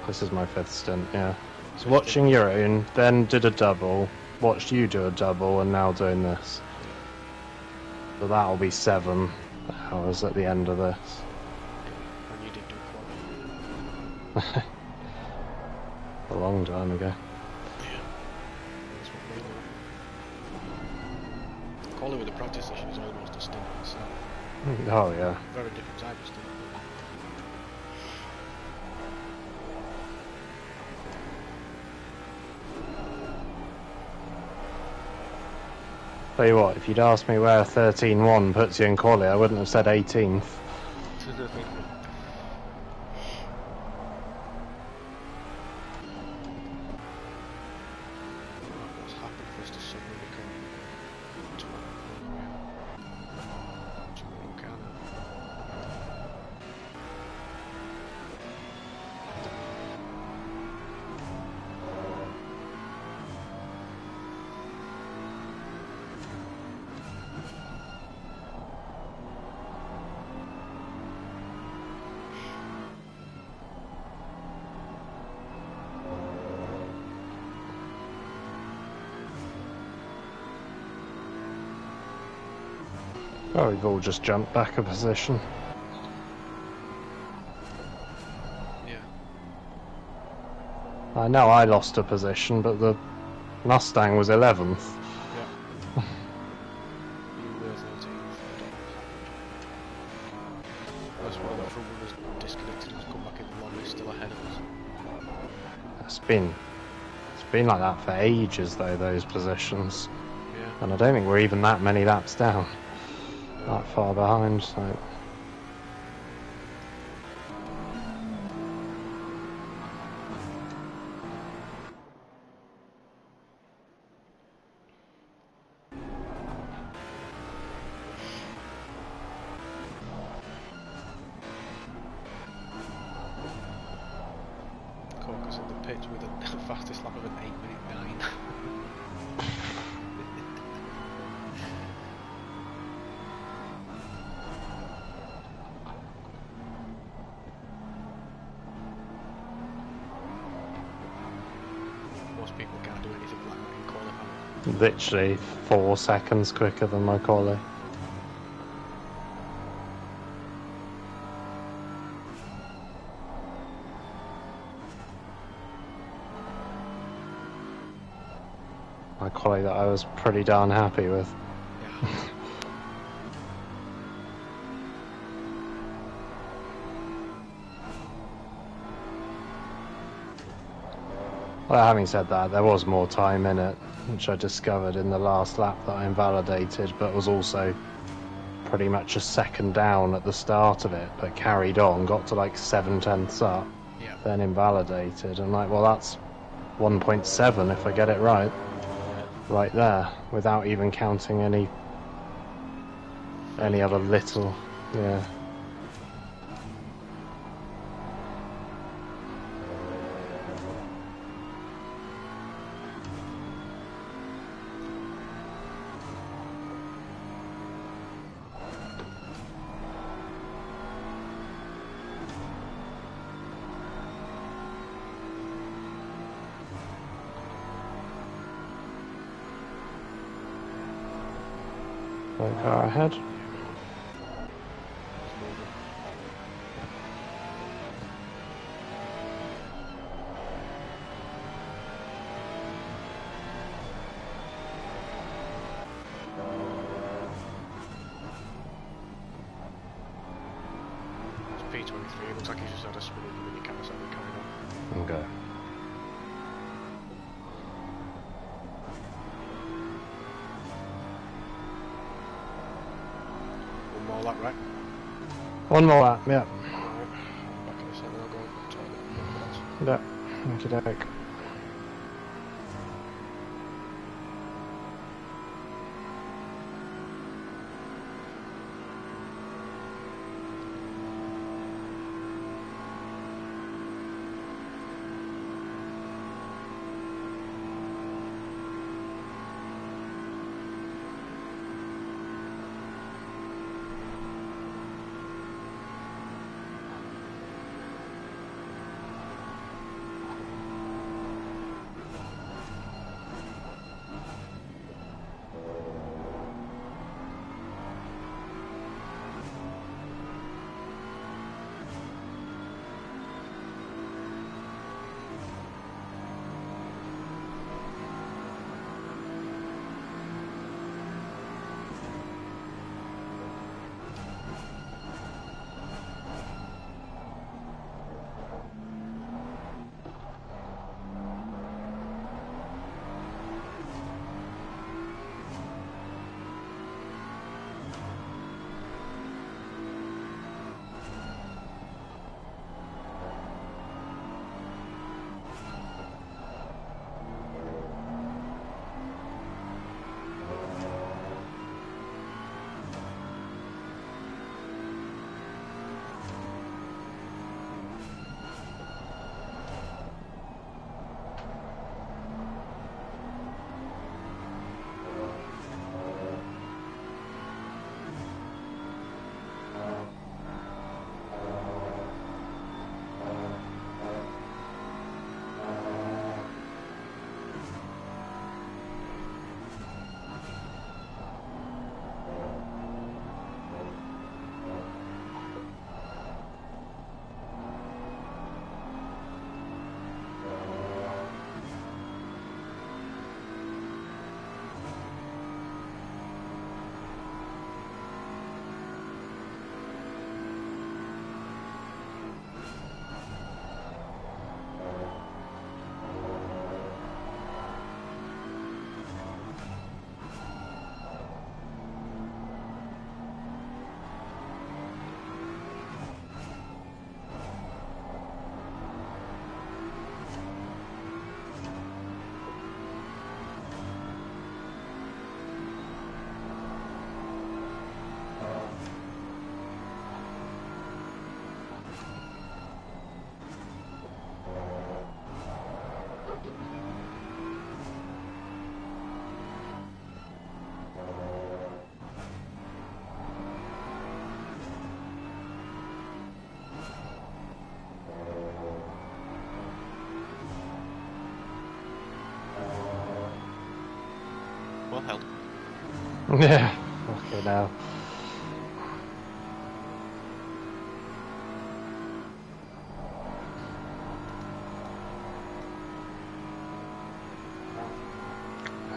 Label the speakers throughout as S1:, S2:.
S1: This is my 5th stint, yeah. So watching your own, then did a double, watched you do a double, and now doing this. So that'll be 7 hours at the end of this.
S2: And you did do quality.
S1: A long time ago.
S2: Yeah. That's what we do. Quality with the practice session is almost a stint in itself.
S1: Oh yeah.
S2: Very different type of stint.
S1: Tell you what, if you'd asked me where 13.1 puts you in quali, I wouldn't have said 18th.
S2: What's happened for us to suddenly become
S1: Oh, we've all just jumped back a position.
S2: Yeah.
S1: I know I lost a position, but the Mustang was 11th.
S2: Yeah. You were 13th. That's one of the front runners disconnected and come back in the lobby, still ahead of us.
S1: It's been like that for ages though, those positions.
S2: Yeah.
S1: And I don't think we're even that many laps down. That far behind, so.
S2: Caucus in the pits with the fastest lap of an 8:09. Most people can't do anything like that in qualifying.
S1: Literally 4 seconds quicker than my quali. My quali that I was pretty darn happy with.
S2: Yeah.
S1: Well, having said that, there was more time in it, which I discovered in the last lap that I invalidated, but was also pretty much a second down at the start of it, but carried on, got to like 7/10 up,
S2: Yeah.
S1: then invalidated. And like, well, that's 1.7 if I get it right there, without even counting any other little, yeah. One car ahead.
S2: It's P23, looks like he's just had a spin in the mini carousel and carried on.
S1: Okay.
S2: One more lap, right?
S1: One more lap, yeah.
S2: Alright. Back in the centre, I'll go to the toilet.
S1: Yeah, okey-doke.
S2: Oh, hell.
S1: Yeah. Okay, now.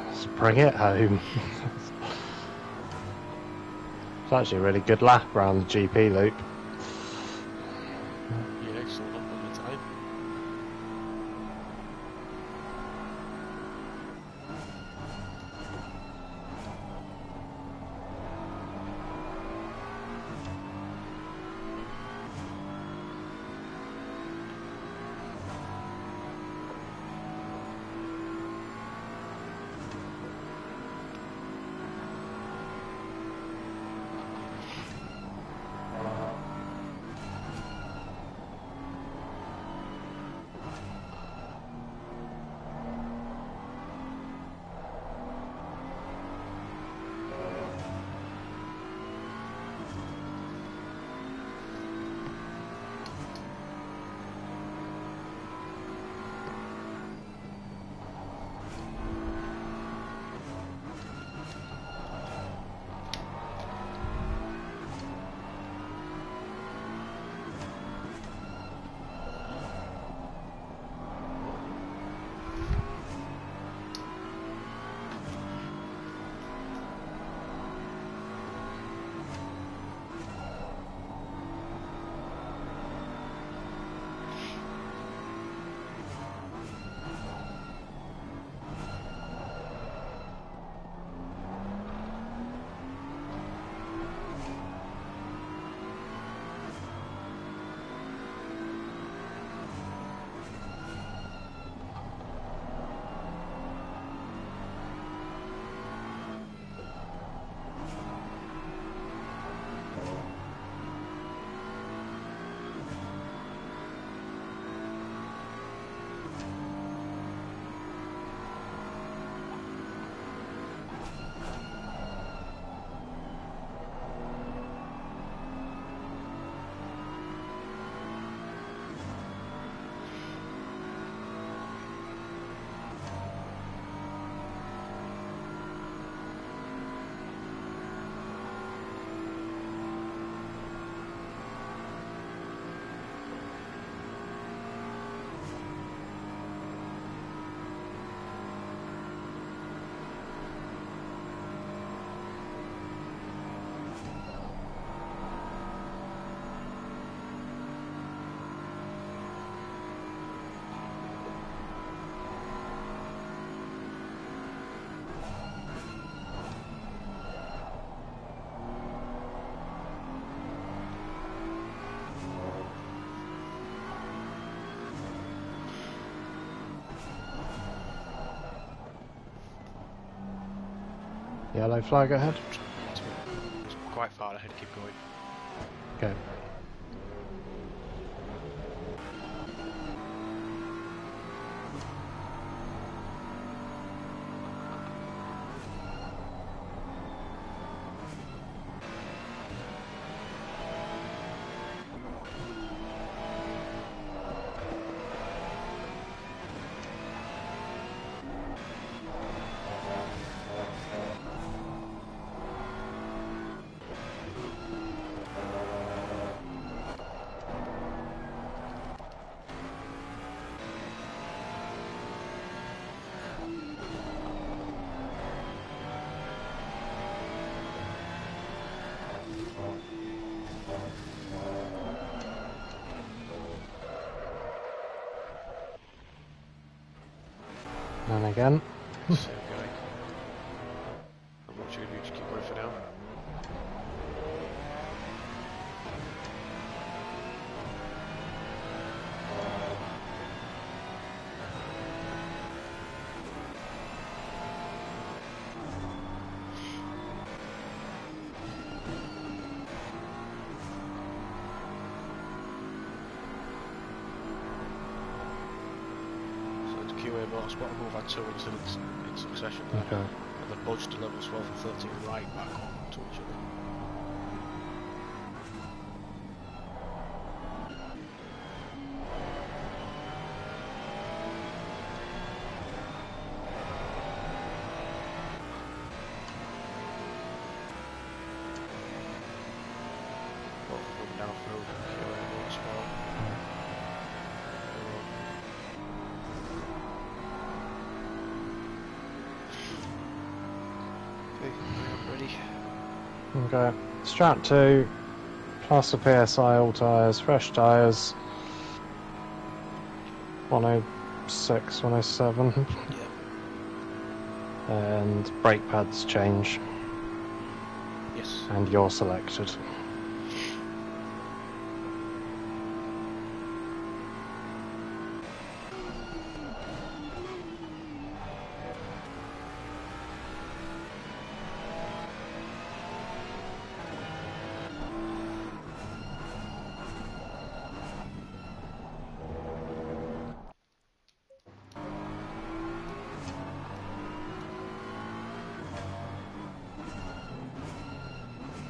S1: Let's bring it home. It's actually a really good lap around the GP loop.
S2: Yeah, still not on the time.
S1: Yellow flag ahead.
S2: It's quite far ahead, keep going.
S1: Okay. And again.
S2: Same guy. I'm not sure if you just keep going for now. So it's QA motorsport, we've had 2 incidents in succession there.
S1: Okay.
S2: And they've budged to levels 12 and 13 right back on to each other.
S1: Okay. Strat 2, plus a PSI, all tyres, fresh tyres. 106, 107.
S2: Yeah.
S1: And brake pads change.
S2: Yes.
S1: And you're selected.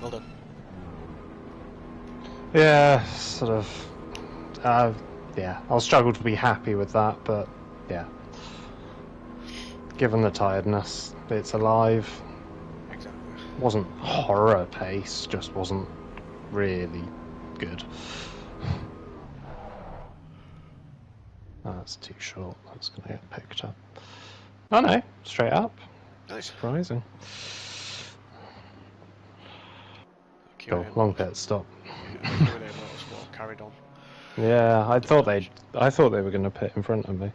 S2: Well done.
S1: Yeah, sort of. Yeah, I'll struggle to be happy with that, but yeah. Given the tiredness, it's alive.
S2: Exactly.
S1: Wasn't horror pace, just wasn't really good. That's too short, that's going to get picked up. Oh no, straight up.
S2: Nice.
S1: Surprising. Cool,
S2: Q&A
S1: long
S2: Motorsport.
S1: pit stop.
S2: Yeah, Q&A Motorsport carried on.
S1: Yeah, I thought they were going to pit in front of me,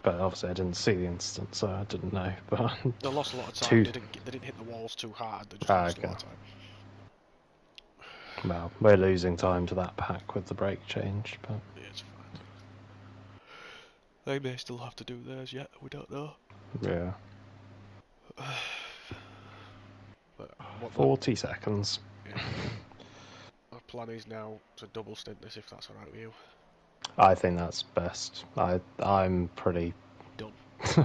S1: but obviously I didn't see the incident, so I didn't know. But
S2: They lost a lot of time. They didn't hit the walls too hard. They just lost a lot of time.
S1: Well, we're losing time to that pack with the brake change, but
S2: Yeah, it's fine. They may still have to do theirs yet. We don't know.
S1: yeah.
S2: But what
S1: 40 seconds.
S2: Yeah. Our plan is now to double stint this, if that's alright with you.
S1: I think that's best. I'm pretty
S2: Done.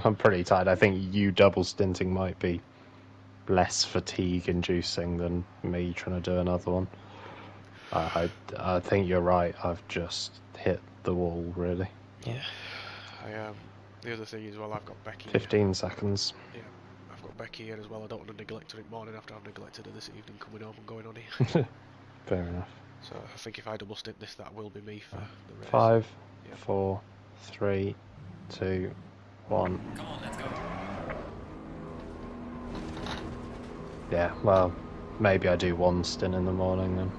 S1: I'm pretty tired. I think you double stinting might be less fatigue inducing than me trying to do another one. I think you're right. I've just hit the wall really.
S2: Yeah. The other thing is, well, I've got Becky.
S1: 15 seconds.
S2: Yeah. I've got Becky here as well. I don't want to neglect her in the morning after I've neglected her this evening coming home and going on here.
S1: Fair enough.
S2: So I think if I double stint this, that will be me for the race.
S1: 5,
S2: yeah.
S1: 4, 3, 2, 1.
S3: Come on, let's go.
S1: Yeah, well, maybe I do one stint in the morning then.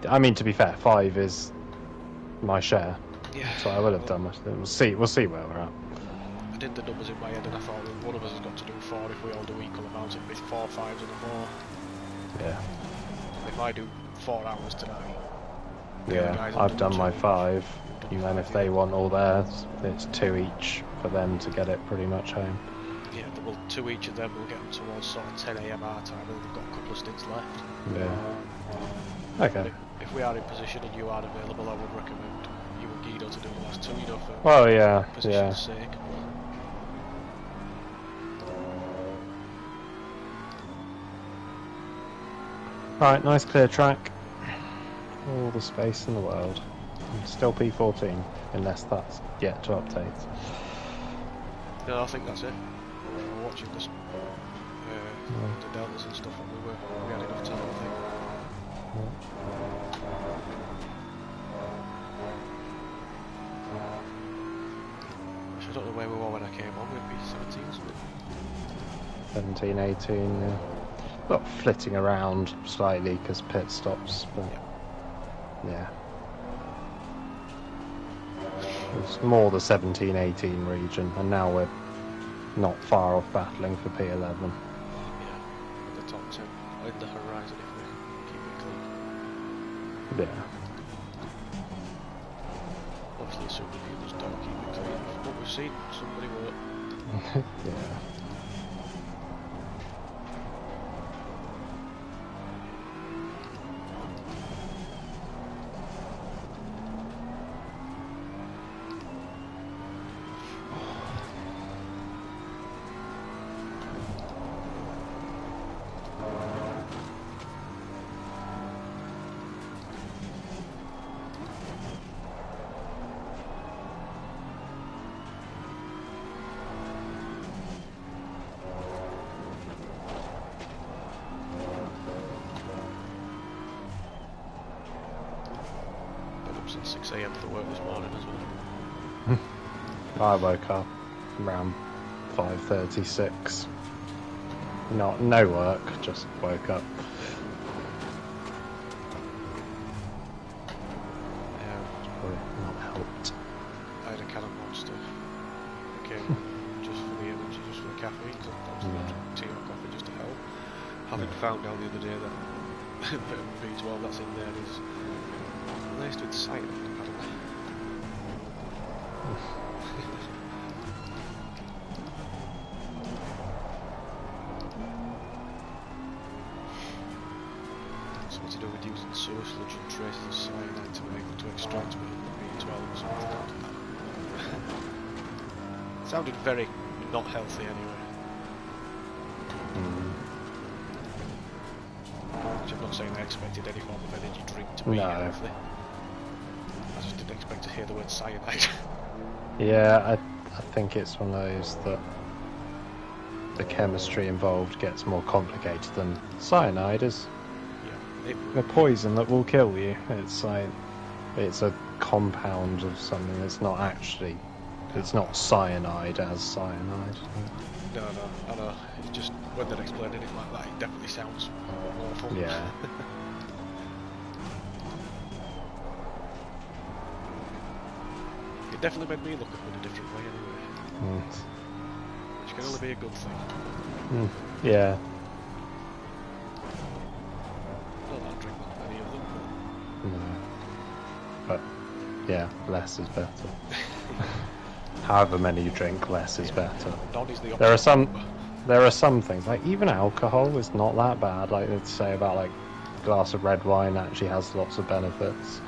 S1: I mean, to be fair, 5 is my share.
S2: Yeah.
S1: So I will have done much. We'll see where we're at.
S2: I did the numbers in my head and I thought, well, one of us has got to do 4 if we all do equal amounts. It'd be 4 5s and a 4.
S1: Yeah.
S2: If I do 4 hours tonight.
S1: Yeah, I've done my 5, and then if they want all theirs, it's 2 each for them to get it pretty much home.
S2: Yeah, well, 2 each of them will get them towards sort of 10 AM our time, and we've got a couple of stints left.
S1: Yeah. Okay.
S2: If we are in position and you are available, I would recommend you and Guido to do the last 2, you know, for
S1: Well, yeah,
S2: position's sake.
S1: Right, nice clear track. All the space in the world. And still P14, unless that's yet to update.
S2: No, I think that's it. We're watching this, the deltas and stuff, and we had enough time, I think. I don't know where we were when I came on, we'd be 17 or something.
S1: 17, 18, yeah. Not flitting around slightly because pit stops, but yeah. It's more the 17, 18 region, and now we're not far off battling for P11.
S2: Yeah, the top 10 in the horizon if we keep it clean.
S1: Yeah.
S2: Obviously, assuming the others don't keep it clean. But we've seen somebody work.
S1: Yeah.
S2: Since 6 AM for work this morning as well.
S1: I woke up around 5:36. no work, just woke up. Probably not helped.
S2: I had a can of Monster. I came just for the energy, just for the caffeine, because obviously I drink tea or coffee just to help. Having found out the other day that vitamin B12 that's in there is laced with cyanide, apparently. Something to do with using sewer sludge and traces of cyanide to be able to extract B12 or something like that. Sounded very not healthy anyway. Which I'm not saying I expected any form of energy drink to be healthy. I just didn't expect to hear the word cyanide.
S1: Yeah, I think it's one of those that the chemistry involved gets more complicated than cyanide is. A poison that will kill you. It's like it's a compound of something that's not actually. It's not cyanide as cyanide.
S2: No, I know. It's just when they're explaining it like that, it definitely sounds awful.
S1: Yeah.
S2: It definitely made me look at it in a different way anyway. Which can only be a good thing.
S1: Yeah.
S2: Not that I drink that many of them, but...
S1: No. But, yeah, less is better. However many you drink, less is better. There are some things, like even alcohol is not that bad. Like they'd say about like a glass of red wine actually has lots of benefits.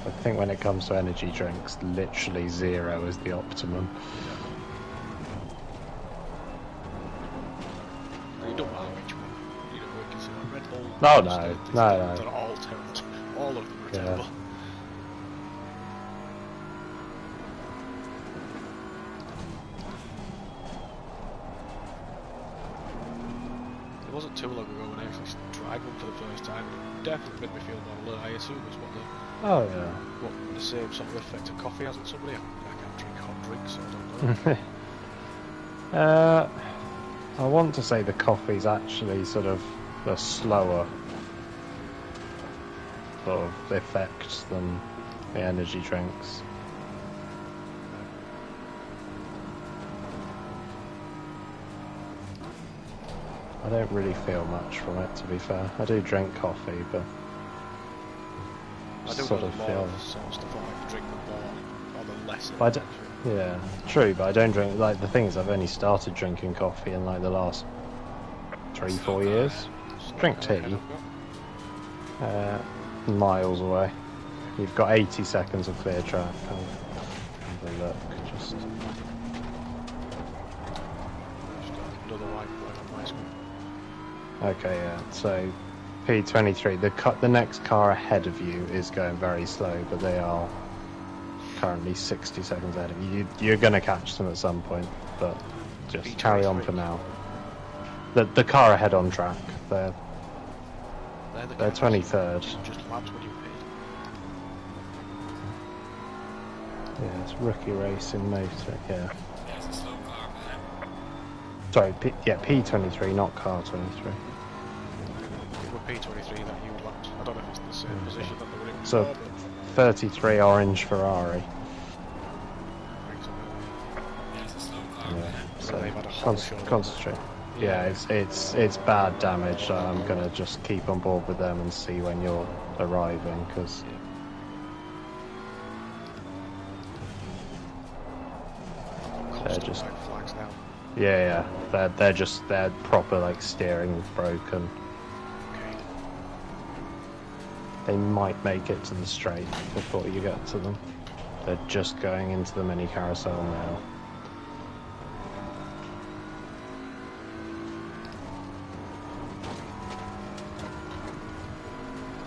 S1: I think when it comes to energy drinks, literally 0 is the optimum.
S2: You don't matter which one. You don't work consider Red Bull.
S1: No.
S2: They're all terrible. All of them are terrible. It wasn't too long ago when I actually tried one for the first time. It definitely made me feel more alert. I assume it's what the same sort of effect of coffee has on somebody. I can't drink hot drinks, so I don't know.
S1: I want to say the coffee's actually sort of a slower sort of effect than the energy drinks. I don't really feel much from it, to be fair. I do drink coffee, but
S2: I do
S1: sort of feel
S2: sort of stuff I like drink the more or the less.
S1: Yeah, true, but I don't drink. Like the thing is, I've only started drinking coffee in like the last 3-4 years. Drink tea. Miles away. You've got 80 seconds of clear track. Have a look. Just
S2: another white flag on my screen.
S1: Okay, yeah. So P23, the next car ahead of you is going very slow, but they are currently 60 seconds ahead of you. You're going to catch them at some point, but just P23. Carry on for now. The car ahead on track, they're 23rd.
S2: Just laps when you paid.
S1: Yeah, it's rookie racing motor, yeah. Sorry, P23, not car 23.
S2: It were P23 that you lapped. I don't know if it's the same position that they were in.
S1: So, 33 orange Ferrari. Yeah, so concentrate. Yeah, it's bad damage. So I'm gonna just keep on board with them and see when you're arriving, because. They're just
S2: flags now.
S1: Yeah, they're proper like steering broken.
S2: Okay.
S1: They might make it to the straight before you get to them. They're just going into the mini carousel now.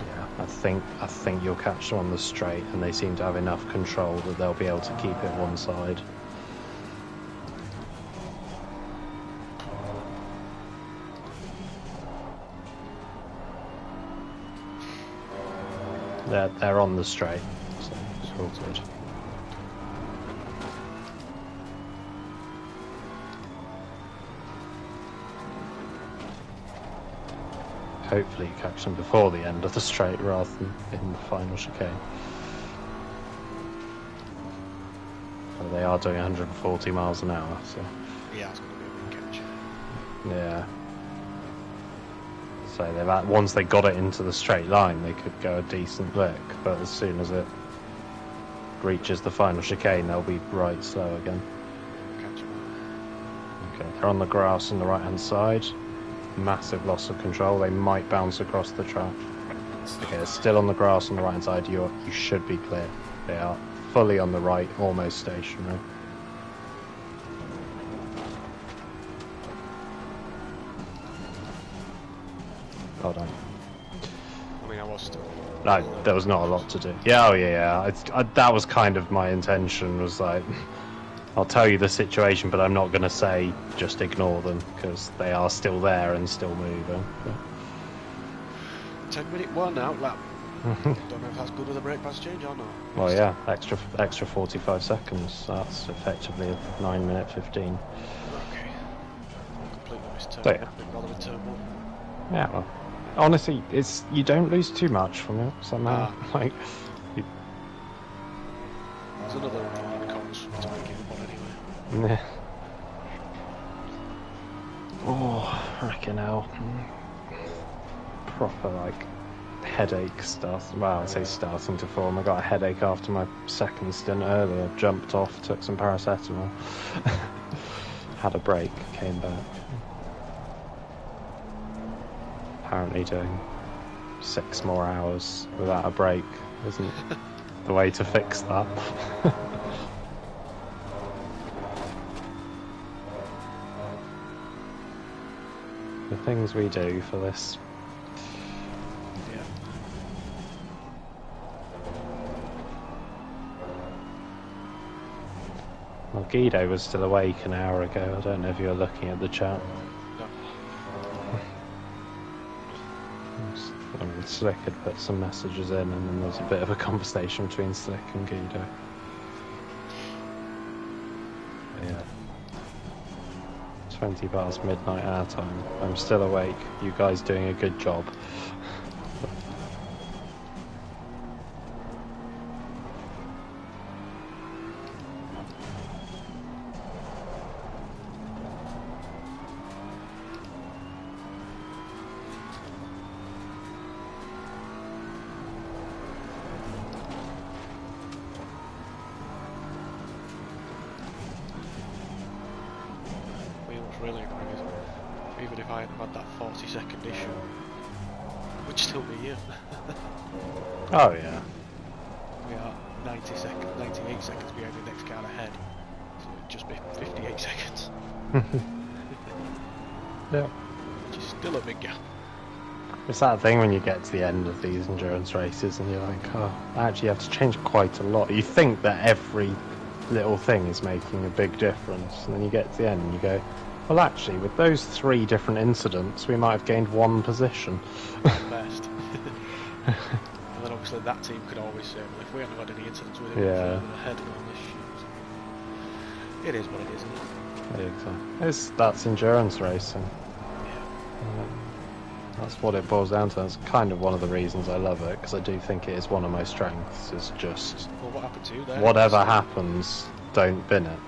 S1: Yeah, I think you'll catch them on the straight, and they seem to have enough control that they'll be able to keep it one side. They're on the straight, so it's all good. hopefully catch them before the end of the straight rather than in the final chicane. But they are doing 140 miles an hour, so...
S2: Yeah, it's going to be a big catch.
S1: Yeah. So they've once they got it into the straight line, they could go a decent lick, but as soon as it reaches the final chicane, they'll be right slow again.
S2: Catch them.
S1: Okay, they're on the grass on the right-hand side. Massive loss of control. They might bounce across the track. Okay, they're still on the grass on the right-hand side. You should be clear. They are fully on the right, almost stationary. Hold on.
S2: I mean, I was still...
S1: No, there was not a lot to do. Yeah, oh yeah. That was kind of my intention, was like, I'll tell you the situation, but I'm not going to say just ignore them, because they are still there and still moving. But...
S2: 10-minute one out lap. Don't know if that's good with a brake pass change or not.
S1: Well, yeah, extra 45 seconds. That's effectively a 9-minute 15.
S2: Okay. Completely missed turn.
S1: So, yeah.
S2: Big bother with turn one.
S1: Yeah, well, honestly, you don't lose too much from it somehow. Like,
S2: there's another cons to make it one anyway.
S1: yeah. Oh, freaking hell. Proper, like, headache stuff. Well, I'd say starting to form. I got a headache after my second stint earlier. Jumped off, took some paracetamol. Had a break, came back. Apparently doing 6 more hours without a break isn't the way to fix that. The things we do for this.
S2: Yeah.
S1: Well, Guido was still awake an hour ago. I don't know if you were looking at the chat.
S2: No.
S1: I mean, Slick had put some messages in, and then there was a bit of a conversation between Slick and Guido. Yeah. 20 past midnight our time. I'm still awake. You guys doing a good job.
S2: Really annoying is even if I hadn't had that 40-second issue, we'd still be here.
S1: Oh yeah.
S2: We are 98 seconds behind the next car ahead, so it'd just be 58 seconds.
S1: Yeah.
S2: Which is still a big gap.
S1: It's that thing when you get to the end of these endurance races and you're like, oh, actually you have to change quite a lot. You think that every little thing is making a big difference, and then you get to the end and you go, well, actually, with those 3 different incidents, we might have gained 1 position.
S2: Best. And then obviously that team could always say, well, if we hadn't had any incidents with it, we're further ahead and all this shit. It is what it is, isn't it?
S1: Exactly. That's endurance racing.
S2: Yeah.
S1: That's what it boils down to. That's kind of one of the reasons I love it, because I do think it is one of my strengths, is just...
S2: Well, what happened to you there?
S1: Whatever happens, don't bin it.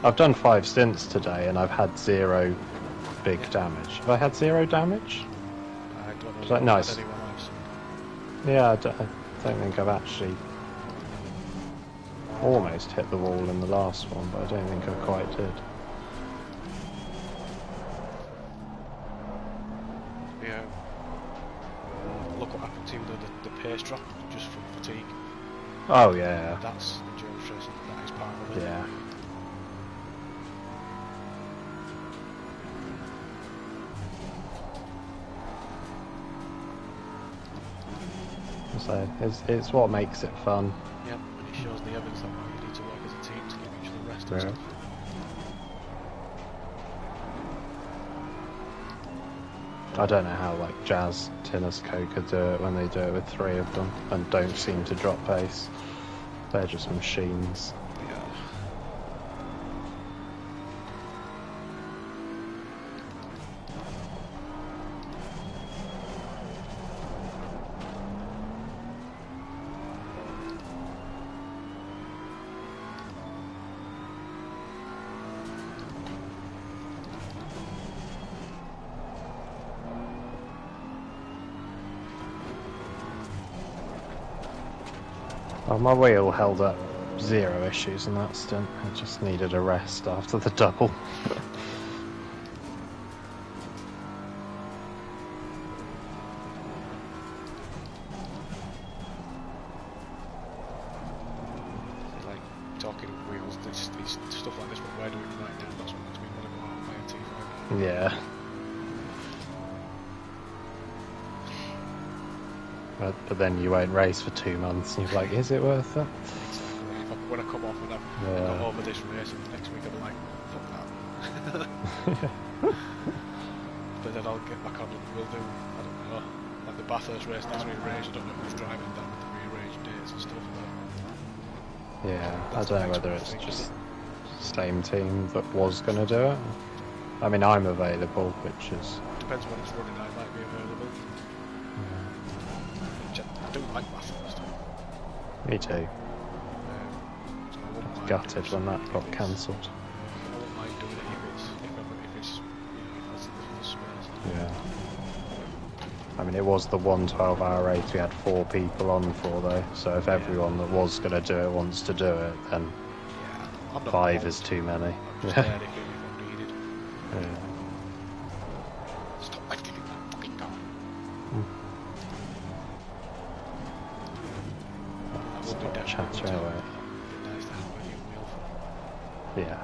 S1: I've done 5 stints today and I've had 0 big damage. Have I had 0 damage?
S2: I don't know.
S1: Is that nice?
S2: Anyone else.
S1: Yeah, I don't think I've actually almost hit the wall in the last one, but I don't think I quite did.
S2: Yeah. Look what happened to you, the pace drop, just from fatigue.
S1: Oh yeah.
S2: That's endurance racing. That is part of it.
S1: Yeah. So it's what makes it fun.
S2: Yeah, and it shows the evidence that you need to work as a team to give each other rest and stuff.
S1: I don't know how like Jazz, Tinnis, Coca do it when they do it with 3 of them and don't seem to drop pace. They're just machines.
S2: Yeah.
S1: Well, my wheel held up 0 issues in that stint. I just needed a rest after the double.
S2: Like, talking of wheels, these stuff like this, what we're doing right now, that's what makes me want to go out and buy a T5.
S1: Yeah. But then you won't race for 2 months and you're like, is it worth it?
S2: When I come off and I've got over this race, and next week I'll be like, fuck that. But then I'll get back on and we'll do, I don't know, like the Bathurst race that's rearranged. I don't know who's driving that with the rearranged dates and stuff. But
S1: yeah, I don't know whether it's just same team that was going to do it. I mean, I'm available, which is...
S2: Depends when it's running, I might be available. I do like Bathurst.
S1: Me too. Gutted when that got cancelled.
S2: I wouldn't mind doing it if it's the space.
S1: Yeah. I mean, it was the 1 12-hour race we had 4 people on for though, so if everyone that was going to do it wants to do it, then 5 is too many.
S2: I'm just there if I'm needed.
S1: Yeah.
S2: Stop lifting that fucking car. That would be definitely
S1: Chat away.
S2: nice to have a new wheel for.
S1: Yeah.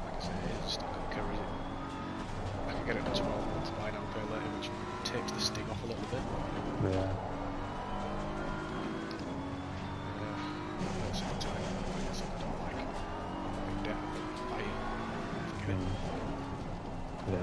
S2: Like I say, it's not going to carry it. I can get it on 12 months buy now pay later, which takes the sting off a little bit.
S1: Yeah.
S2: Most of the time, like I said, I don't like having debt, buying, forget it.
S1: Yeah.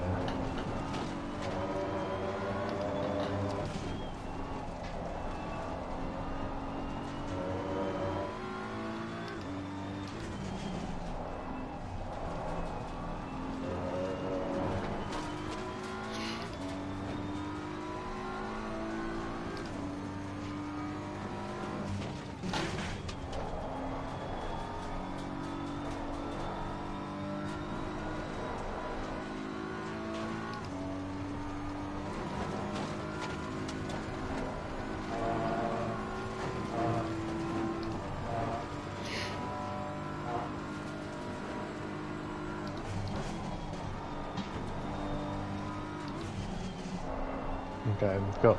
S1: Okay, we've got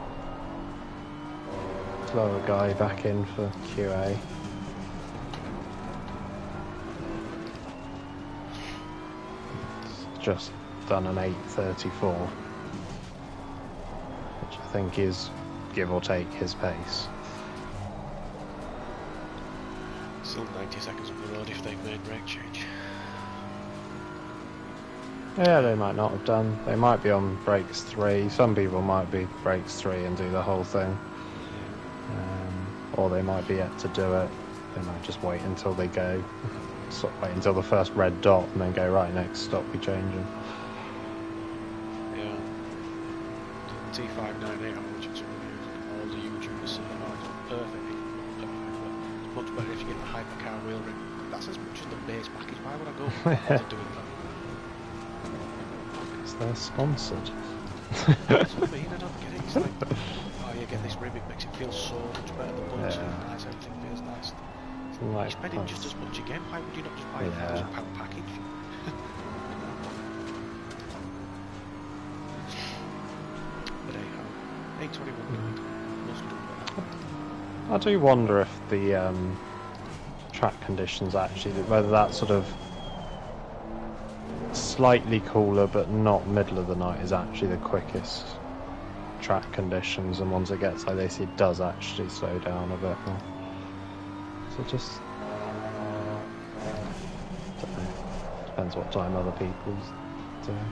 S1: slower guy back in for QA. It's just done an 8:34, which I think is give or take his pace.
S2: Still 90 seconds on the road if they've made brake change.
S1: Yeah, they might not have done. They might be on brakes 3. Some people might be brakes 3 and do the whole thing. Or they might be yet to do it. They might just wait until they go. Sort of wait until the first red dot and then go, right, next stop, we changing.
S2: Yeah. The T598 I'm watching some reviews and all the YouTubers say, oh, it's perfect, but it's much better if you get the hypercar wheel rim. That's as much as the base package. Why would I go to doing that?
S1: They're sponsored.
S2: That's what I mean, I don't get it. It's like, oh, you get this rim, it makes it feel so much better, the buttons feel nice, everything feels nice.
S1: Like,
S2: you're spending just as much again, why would you not just buy a £1,000 package? But hey, 821 must do better.
S1: I do wonder if the track conditions actually, whether that sort of slightly cooler but not middle of the night is actually the quickest track conditions, and once it gets like this it does actually slow down a bit more. So just don't know. Depends what time other people's doing.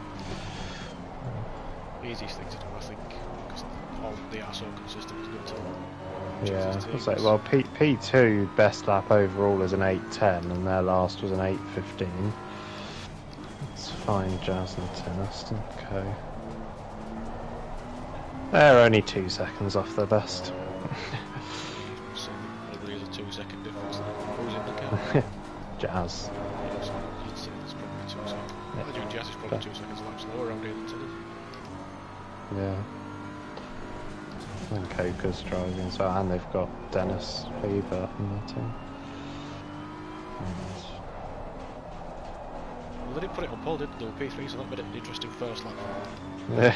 S2: Easiest thing to do, I think, because all they are so consistent, is go to
S1: Yeah, I'll say, well, P2 best lap overall is an 8:10 and their last was an 8:15. Let's find Jazz and Tenniston. Okay. They're only 2 seconds off their best.
S2: So probably is a 2-second difference. Who's in the car?
S1: Jazz.
S2: You'd say there's probably 2 seconds.
S1: Yeah.
S2: I do guess it's probably 2 seconds laps lower around here than Tinners.
S1: Yeah. And Coker's driving, so and they've got Dennis Fever in their team.
S2: Well, they didn't put it on pole, did they? P3, so that made it an interesting first lap.
S1: Yeah.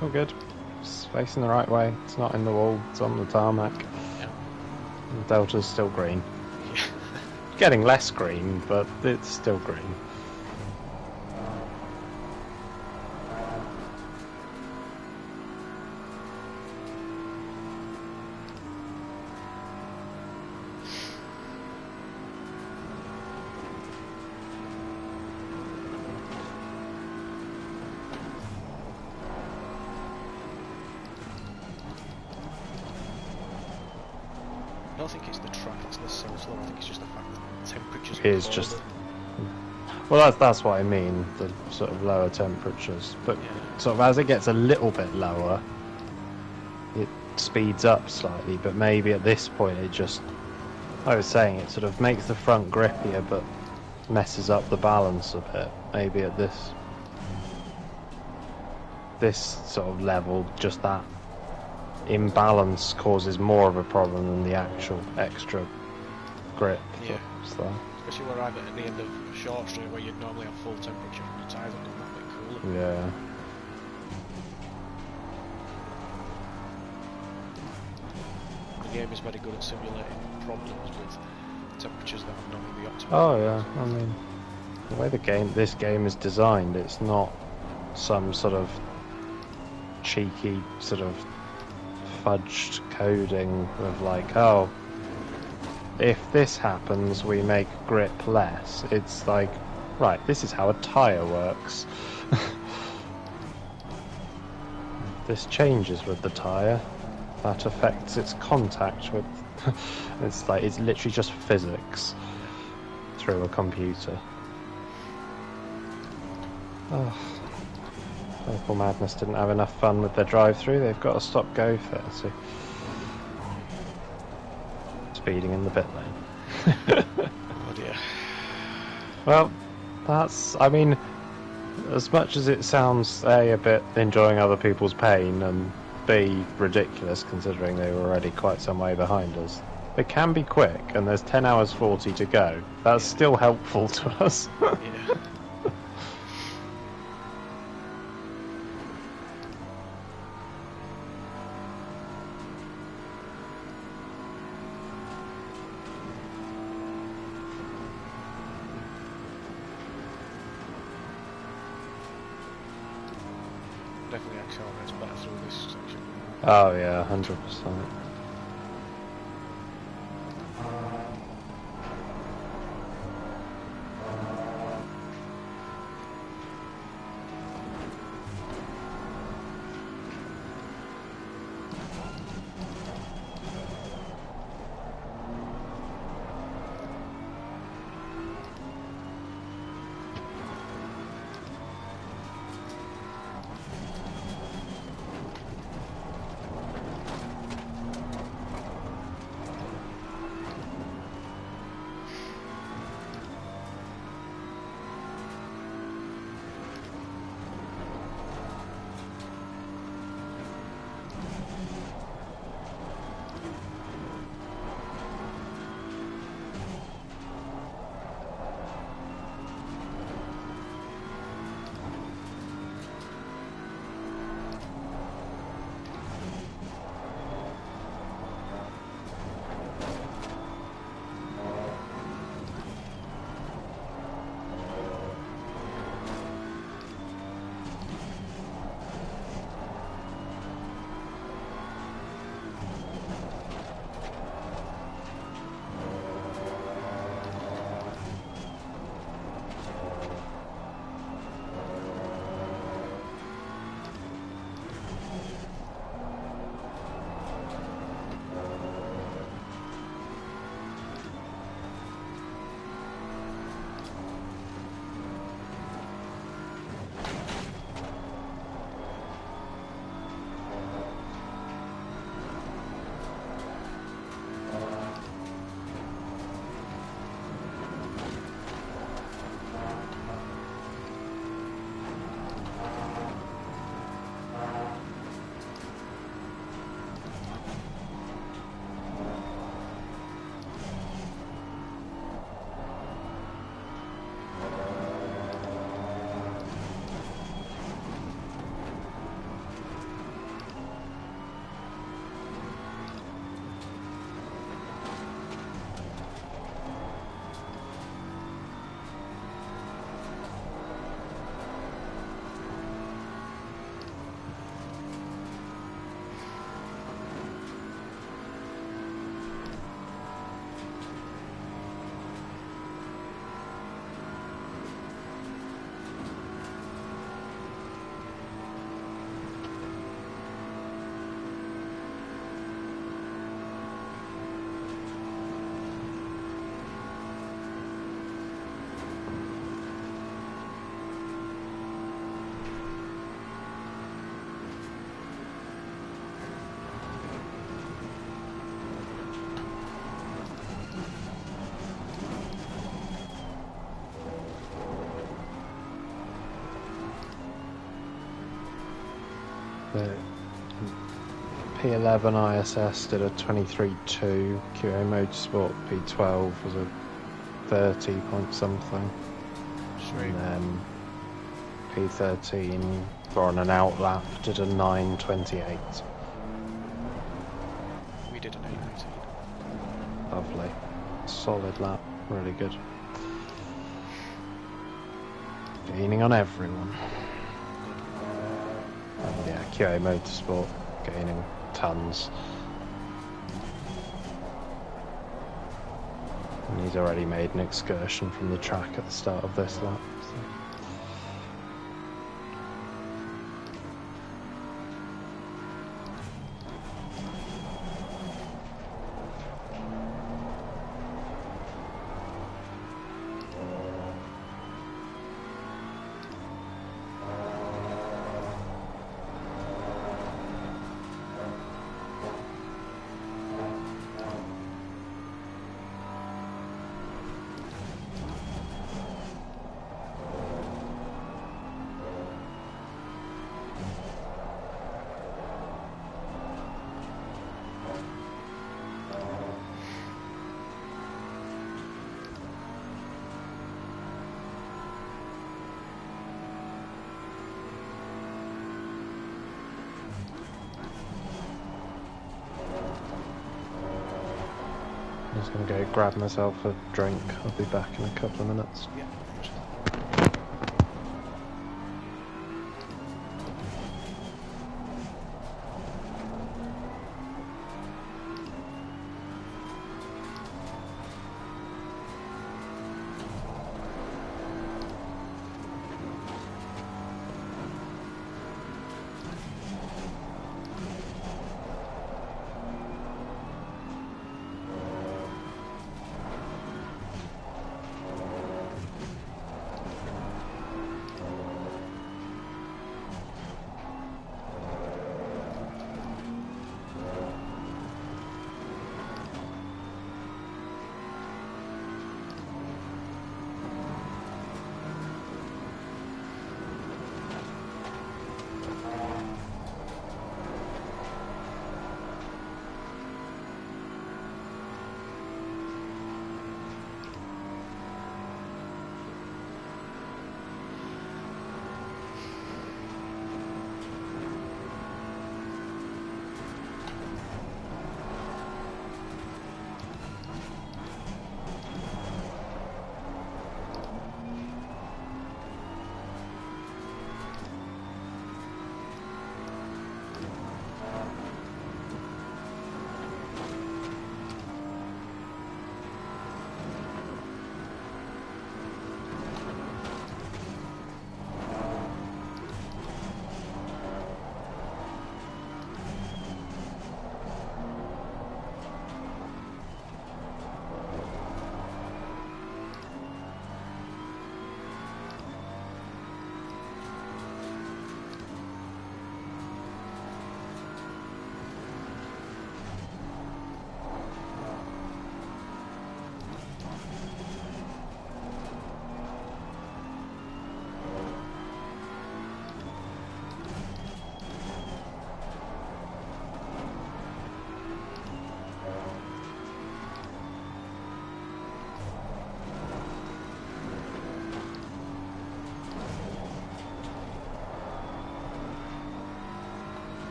S1: All good. It's facing the right way. It's not in the wall. It's on the tarmac.
S2: Yeah.
S1: The Delta's still green.
S2: Yeah.
S1: Getting less green, but it's still green.
S2: I don't think it's the track that's necessarily slow, I think it's just the fact that temperatures
S1: It is just... Well, that's what I mean, the sort of lower temperatures. But yeah, sort of as it gets a little bit lower, it speeds up slightly, but maybe at this point it just... I was saying, it sort of makes the front grippier, but messes up the balance a bit. Maybe at this sort of level, just that imbalance causes more of a problem than the actual extra grip.
S2: Yeah. Especially where I'm at the end of a short straight where you'd normally have full temperature and your tyres have gone that bit cooler.
S1: Yeah.
S2: The game is very good at simulating problems with temperatures that are not in the optimal.
S1: Oh yeah, I mean, the way this game is designed, it's not some sort of cheeky sort of fudged coding of like, oh, if this happens we make grip less. It's like, right, this is how a tyre works. This changes with the tyre, that affects its contact with it's like, it's literally just physics through a computer. Oh. Local Madness didn't have enough fun with their drive-through. They've got to stop go 30. Speeding in the pit lane.
S2: Oh dear.
S1: Well, that's... I mean, as much as it sounds A, a bit enjoying other people's pain, and B, ridiculous considering they were already quite some way behind us, it can be quick, and there's 10 hours 40 to go. That's still helpful to us.
S2: Yeah. Definitely accelerates better through this section.
S1: Oh yeah, 100%. P11 ISS did a 23.2. QA Motorsport P12 was a 30 point something.
S2: Sweet.
S1: And then P13 on an out lap did a 9.28.
S2: We did an 8.18.
S1: Lovely. Solid lap. Really good. Gaining on everyone. And yeah, QA Motorsport gaining tons. And he's already made an excursion from the track at the start of this lap. So. I'm just going to go grab myself a drink. I'll be back in a couple of minutes.
S2: Yeah.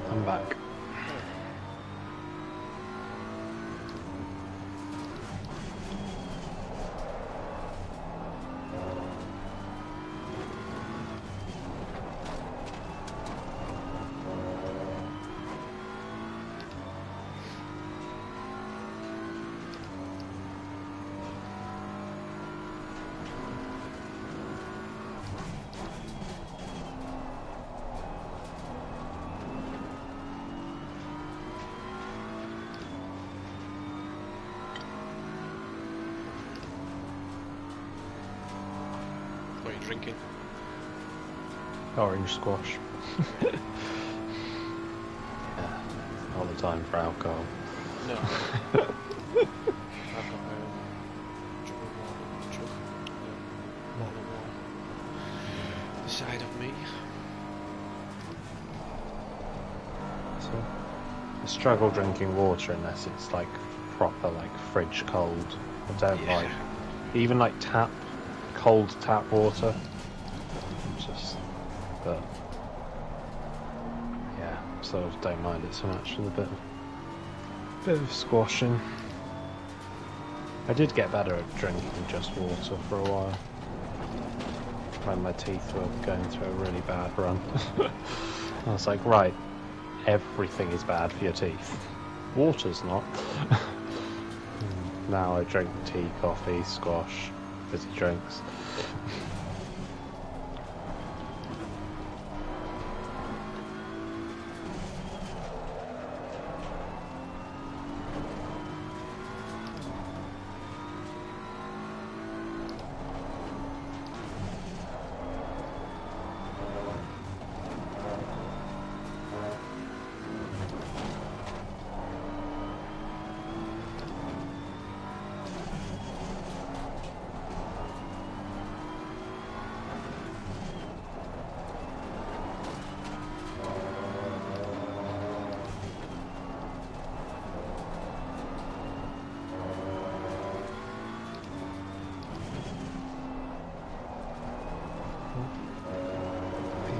S1: I'm back.
S2: What are you drinking?
S1: Orange squash. Yeah, not the time for alcohol.
S2: No. I've got side of me.
S1: So, I struggle drinking water unless it's like proper, like fridge cold. I don't like even like cold tap water. But yeah, sort of don't mind it so much with a bit of squashing. I did get better at drinking just water for a while when my teeth were going through a really bad run. I was like, right, everything is bad for your teeth. Water's not. Now I drink tea, coffee, squash, fizzy drinks.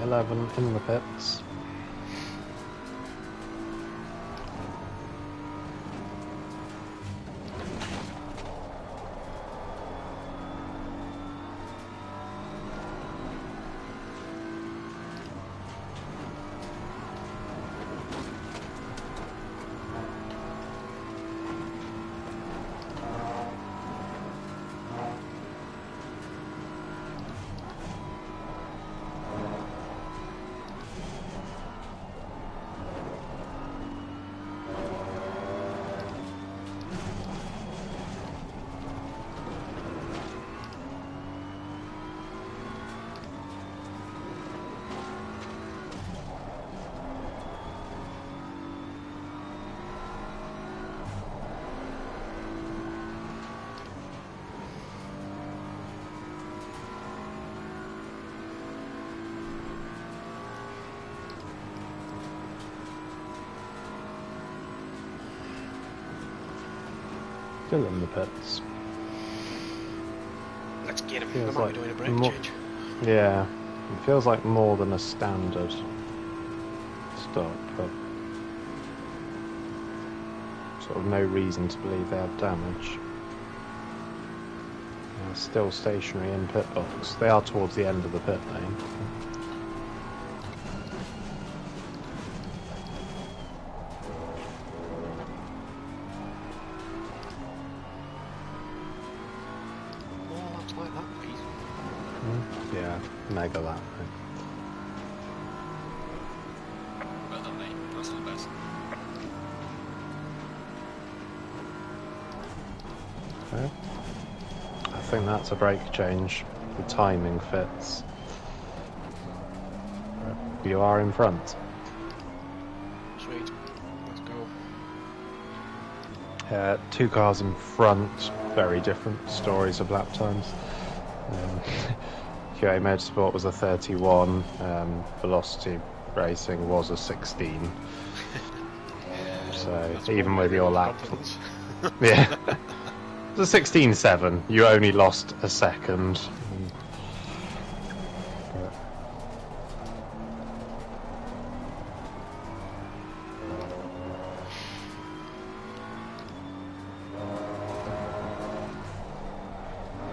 S1: P11 in the pits. Still in the pits.
S2: Let's get him. We might be doing a brake change.
S1: Yeah, it feels like more than a standard stop, but sort of no reason to believe they have damage. They're still stationary in pit box. They are towards the end of the pit lane. Yeah, mega lap.
S2: Well done, mate. That's the best.
S1: Okay. I think that's a brake change. The timing fits. You are in front.
S2: Sweet. Let's
S1: go. 2 cars in front. Very different stories of lap times. QA Motorsport was a 31, Velocity Racing was a 16. So that's even with your lap, yeah, it was a 16.7. You only lost a second.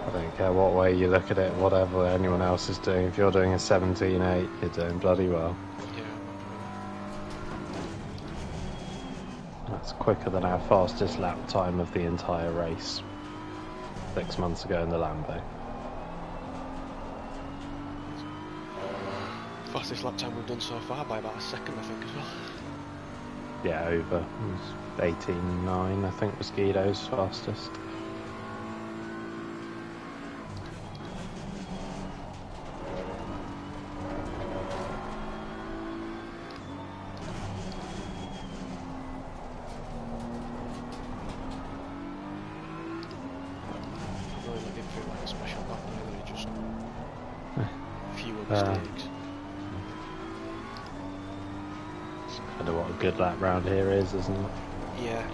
S1: I don't care what way you look at it, whatever anyone else is doing. If you're doing a 17.8, you're doing bloody well.
S2: Yeah.
S1: That's quicker than our fastest lap time of the entire race 6 months ago in the Lambo.
S2: Fastest lap time we've done so far by about a second, I think, as well.
S1: Yeah, over. It was 18.9, I think, was Guido's fastest.
S2: fewer mistakes.
S1: It's kind of what a good lap round here is, isn't it?
S2: Yeah.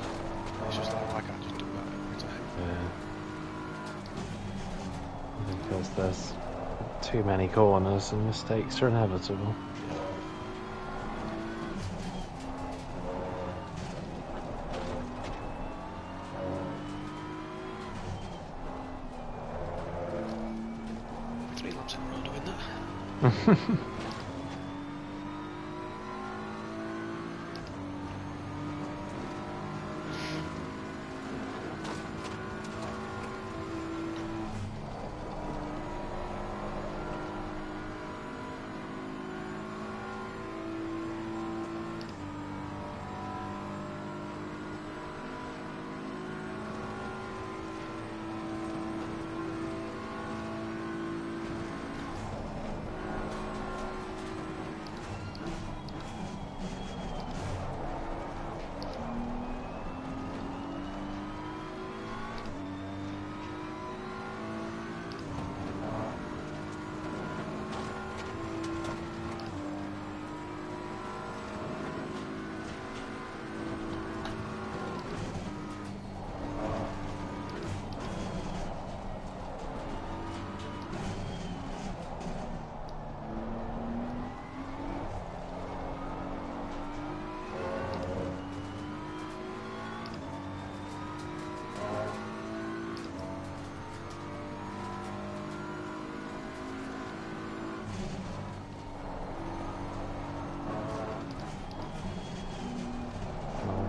S2: It's just like, I can't just do that every time.
S1: Yeah. Because there's too many corners and mistakes are inevitable.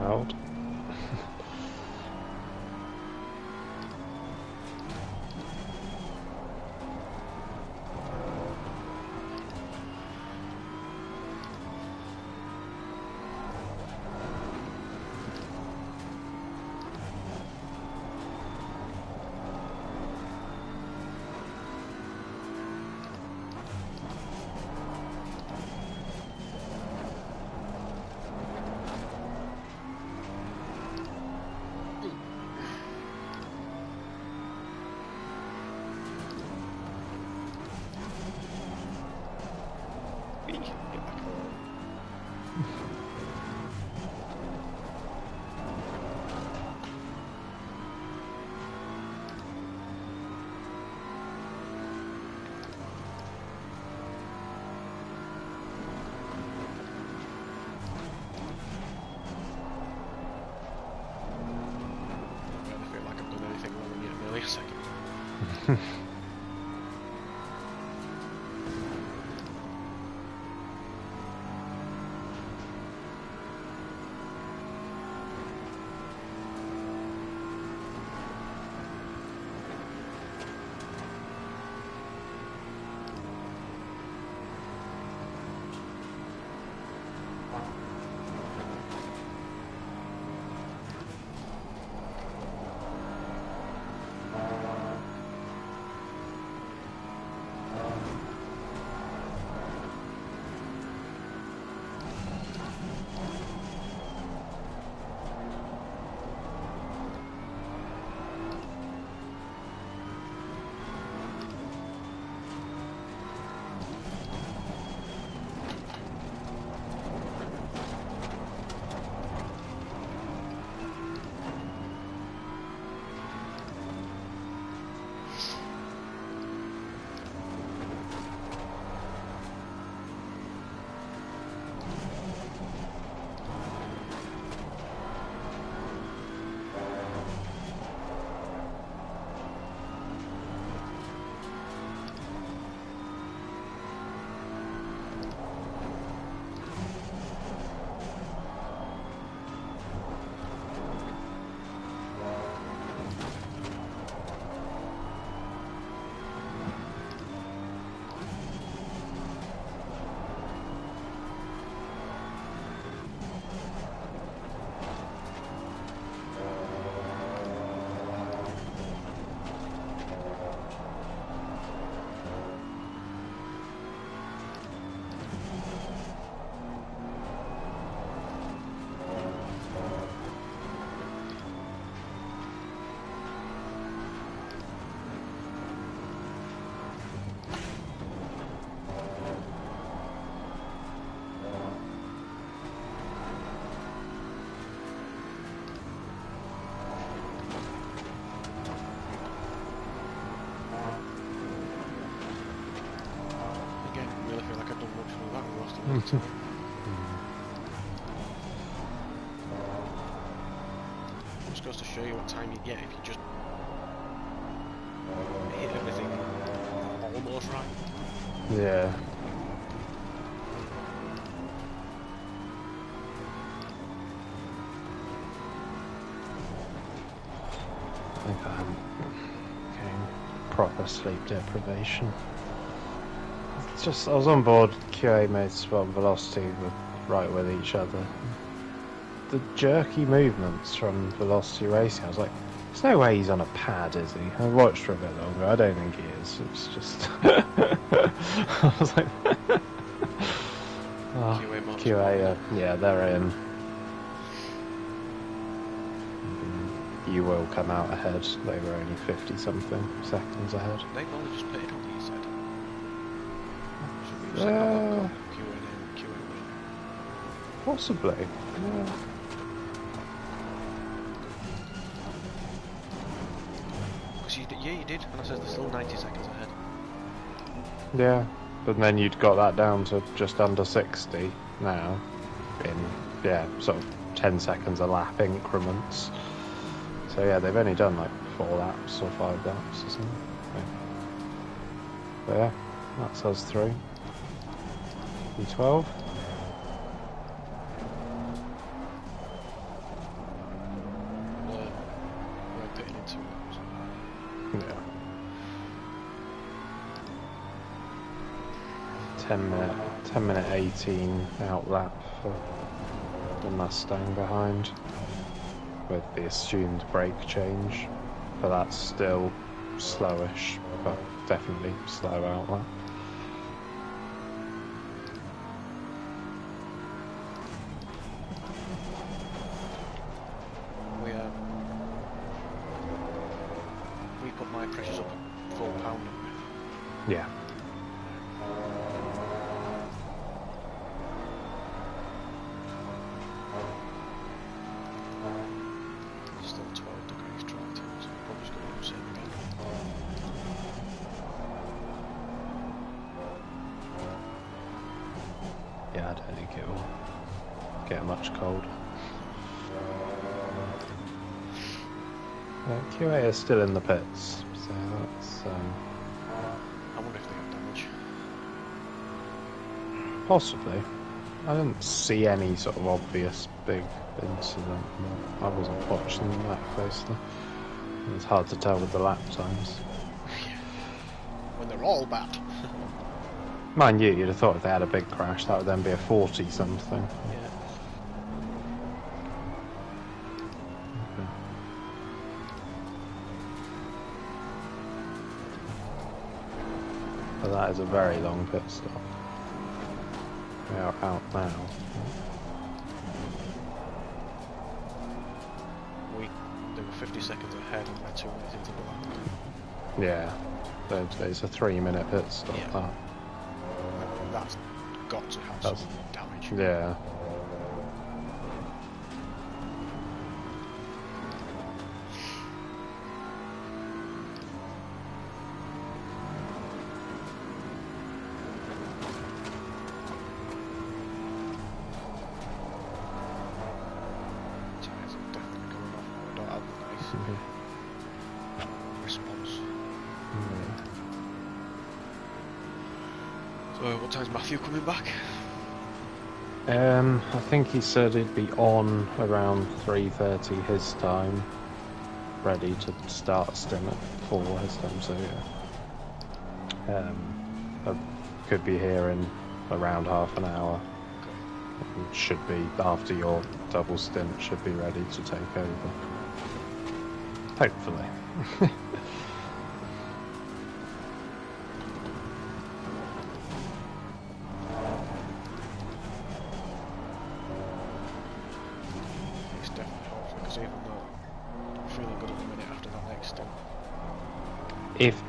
S1: Out.
S2: all the time. Just goes to show you what time you get if you just hit everything almost right.
S1: Yeah. I think I'm getting proper sleep deprivation. It's just, I was on board QA mates spot velocity right with each other. The jerky movements from velocity racing, I was like, there's no way he's on a pad, is he? I watched for a bit longer, I don't think he is. It's just... I was like... oh, QA, yeah, they're in. You will come out ahead. They were only 50-something seconds ahead.
S2: They've only just put it on, you said. QA.
S1: Possibly. Yeah.
S2: Yeah, you did, and I said they're still 90 seconds ahead.
S1: Yeah, but then you'd got that down to just under 60 now, in, yeah, sort of 10 seconds a lap increments. So yeah, they've only done like 4 laps or 5 laps or something. But yeah, that's us through. E12.
S2: We're pitting in 2 laps.
S1: Yeah. 10 minute 18 out lap for the Mustang behind, with the assumed brake change, but that's still slowish, but definitely slow out lap.
S2: We put my pressures up at 4 pound.
S1: Yeah.
S2: Still 12 degrees dry temps. Probably just going to do the same again.
S1: Yeah, I don't think it will get much colder. QA is still in the pits, so that's...
S2: I wonder if they have damage.
S1: Possibly. I didn't see any sort of obvious big incident. I wasn't watching them that closely. It's hard to tell with the lap times.
S2: When they're all bad.
S1: Mind you, you'd have thought if they had a big crash, that would then be a 40-something.
S2: Yeah.
S1: But that is a very long pit stop. We are out now.
S2: They were 50 seconds ahead and we're 2 minutes into the lap.
S1: Yeah. It's a 3-minute pit stop,
S2: Yeah.
S1: that.
S2: That's got to have some damage.
S1: Yeah.
S2: Tires are definitely going off now. I don't have a nice response. So, what time's Matthew coming back?
S1: I think he said he'd be on around 3:30 his time, ready to start stint at 4 his time, so yeah. I could be here in around half an hour. It should be, after your double stint, should be ready to take over. Hopefully.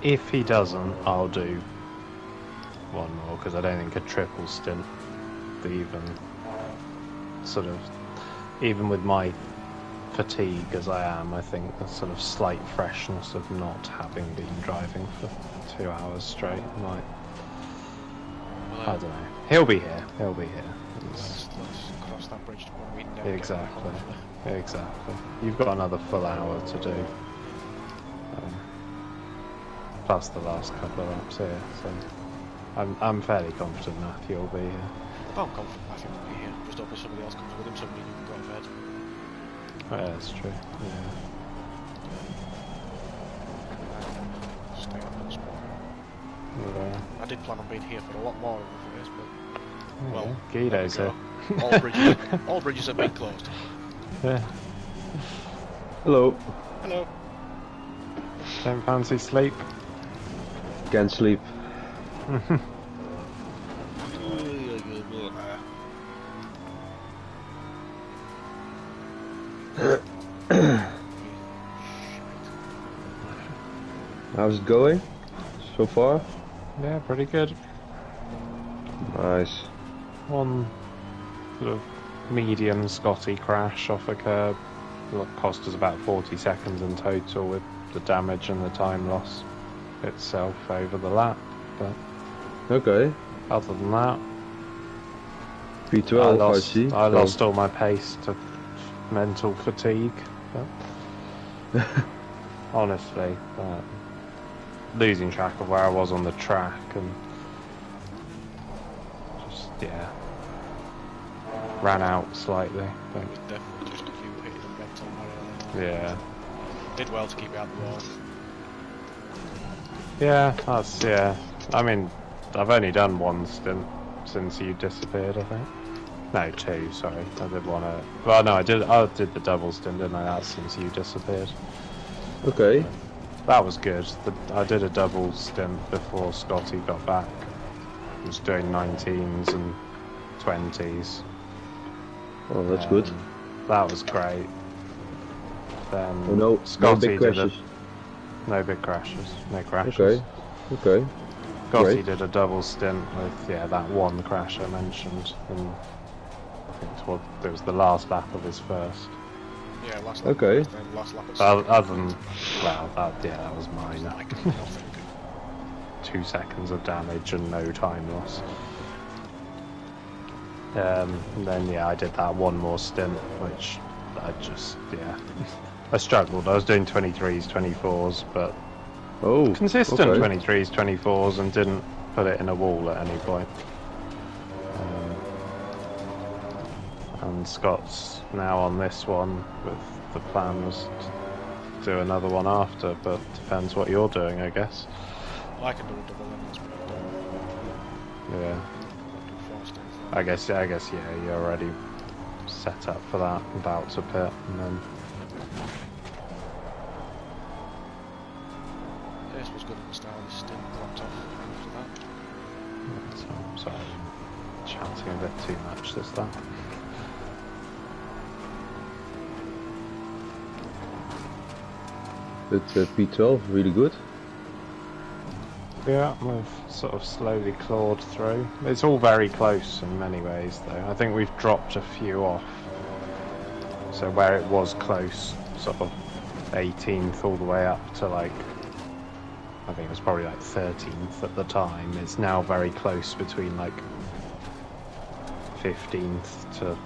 S1: If he doesn't, I'll do one more, because I don't think a triple stint, even with my fatigue as I am, I think the sort of slight freshness of not having been driving for 2 hours straight might, I don't know, He'll be here. He'll be here.
S2: Let's cross that bridge when we know.
S1: Exactly. Exactly. You've got another full hour to do. Plus the last couple of laps here, so I'm fairly confident Matthew will be here.
S2: I'm confident Matthew will be here. Just hope if somebody else comes with him, somebody who can go to bed.
S1: Oh, yeah, that's true. Yeah.
S2: Stay on that spot.
S1: Yeah.
S2: I did plan on being here for a lot more of this, but well,
S1: Guido's here.
S2: All bridges have been closed.
S1: Yeah.
S3: Hello.
S2: Hello.
S1: Don't fancy sleep?
S3: Can't sleep. How's it going so far?
S1: Yeah, pretty good.
S3: Nice.
S1: One sort of medium Scotty crash off a curb. Cost us about 40 seconds in total with the damage and the time loss itself over the lap. But
S3: okay.
S1: Other than that,
S3: P12 I see.
S1: I lost all my pace to mental fatigue. But honestly, losing track of where I was on the track and just ran out slightly. But
S2: It was definitely just a few hitting and mental.
S1: yeah.
S2: Did well to keep it out the wall.
S1: Yeah. I mean, I've only done one stint since you disappeared, I think. No, two. Sorry, I did one. Well, no, I did the double stint, didn't I? That's since you disappeared.
S3: Okay.
S1: That was good. I did a double stint before Scotty got back. I was doing 19s and 20s.
S3: Oh, that's good.
S1: That was great. Then
S3: oh, no
S1: Scotty
S3: big crashes.
S1: No big crashes. No crashes.
S3: Okay.
S1: Scotty
S3: Great.
S1: did a double stint with that one crash I mentioned, and I think it was the last lap of his first.
S2: Yeah, last lap.
S3: Okay.
S2: Last lap.
S1: Other than that was mine.
S2: Like nothing.
S1: 2 seconds of damage and no time loss. Then I did that one more stint, which I just I struggled. I was doing 23s, 24s, but consistent 23s, 24s, and didn't put it in a wall at any point. And Scott's now on this one with the plan was to do another one after, but depends what you're doing, I guess.
S2: I can do a double then.
S1: Yeah. I guess you're already set up for that, about to pit, and then.
S2: This was good at the start of the stint, dropped off after that.
S1: So, I'm sorry, I'm chanting a bit too much this lap.
S3: But P12 really good.
S1: Yeah, we've sort of slowly clawed through. It's all very close in many ways, though. I think we've dropped a few off. So where it was close, sort of 18th all the way up to I think it was probably 13th at the time. It's now very close between 15th to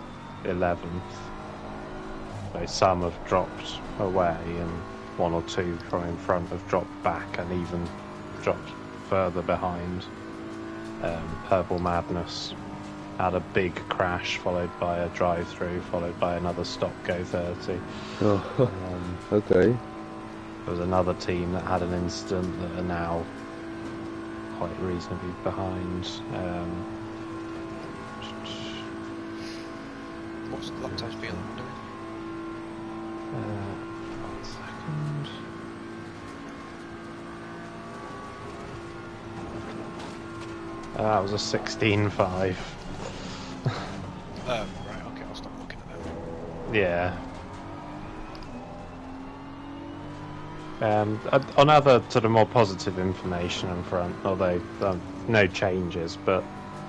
S1: 11th. So some have dropped away, and one or two from in front have dropped back and even dropped further behind. Purple Madness had a big crash followed by a drive-through followed by another stop go 30.
S3: Oh, okay.
S1: There was another team that had an incident that are now quite reasonably behind.
S2: What's the lap times feeling doing?
S1: 1 second. That was a 16.5.
S2: Right, okay, I'll stop looking at that.
S1: Yeah. On other sort of more positive information in front, although no changes, but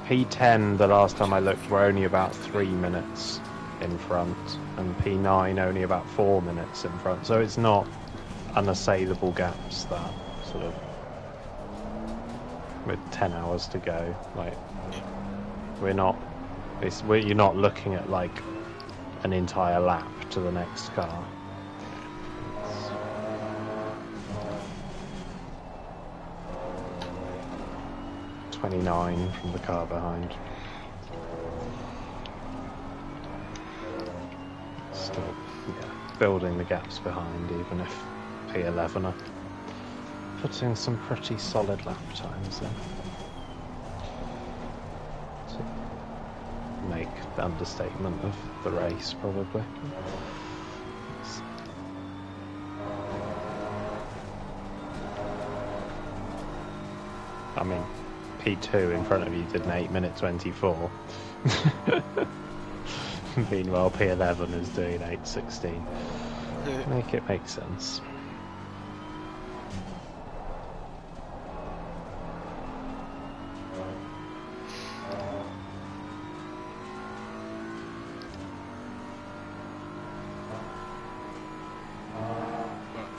S1: P10 the last time I looked were only about 3 minutes in front, and P9 only about 4 minutes in front, so it's not unassailable gaps that sort of with 10 hours to go. We're not. You're not looking at like an entire lap to the next car. 29 from the car behind. Still, yeah, building the gaps behind, even if P11 are putting some pretty solid lap times in. To make the understatement of the race, probably. I mean, P2 in front of you did an 8:24. Meanwhile, P11 is doing 8:16. Make it make sense.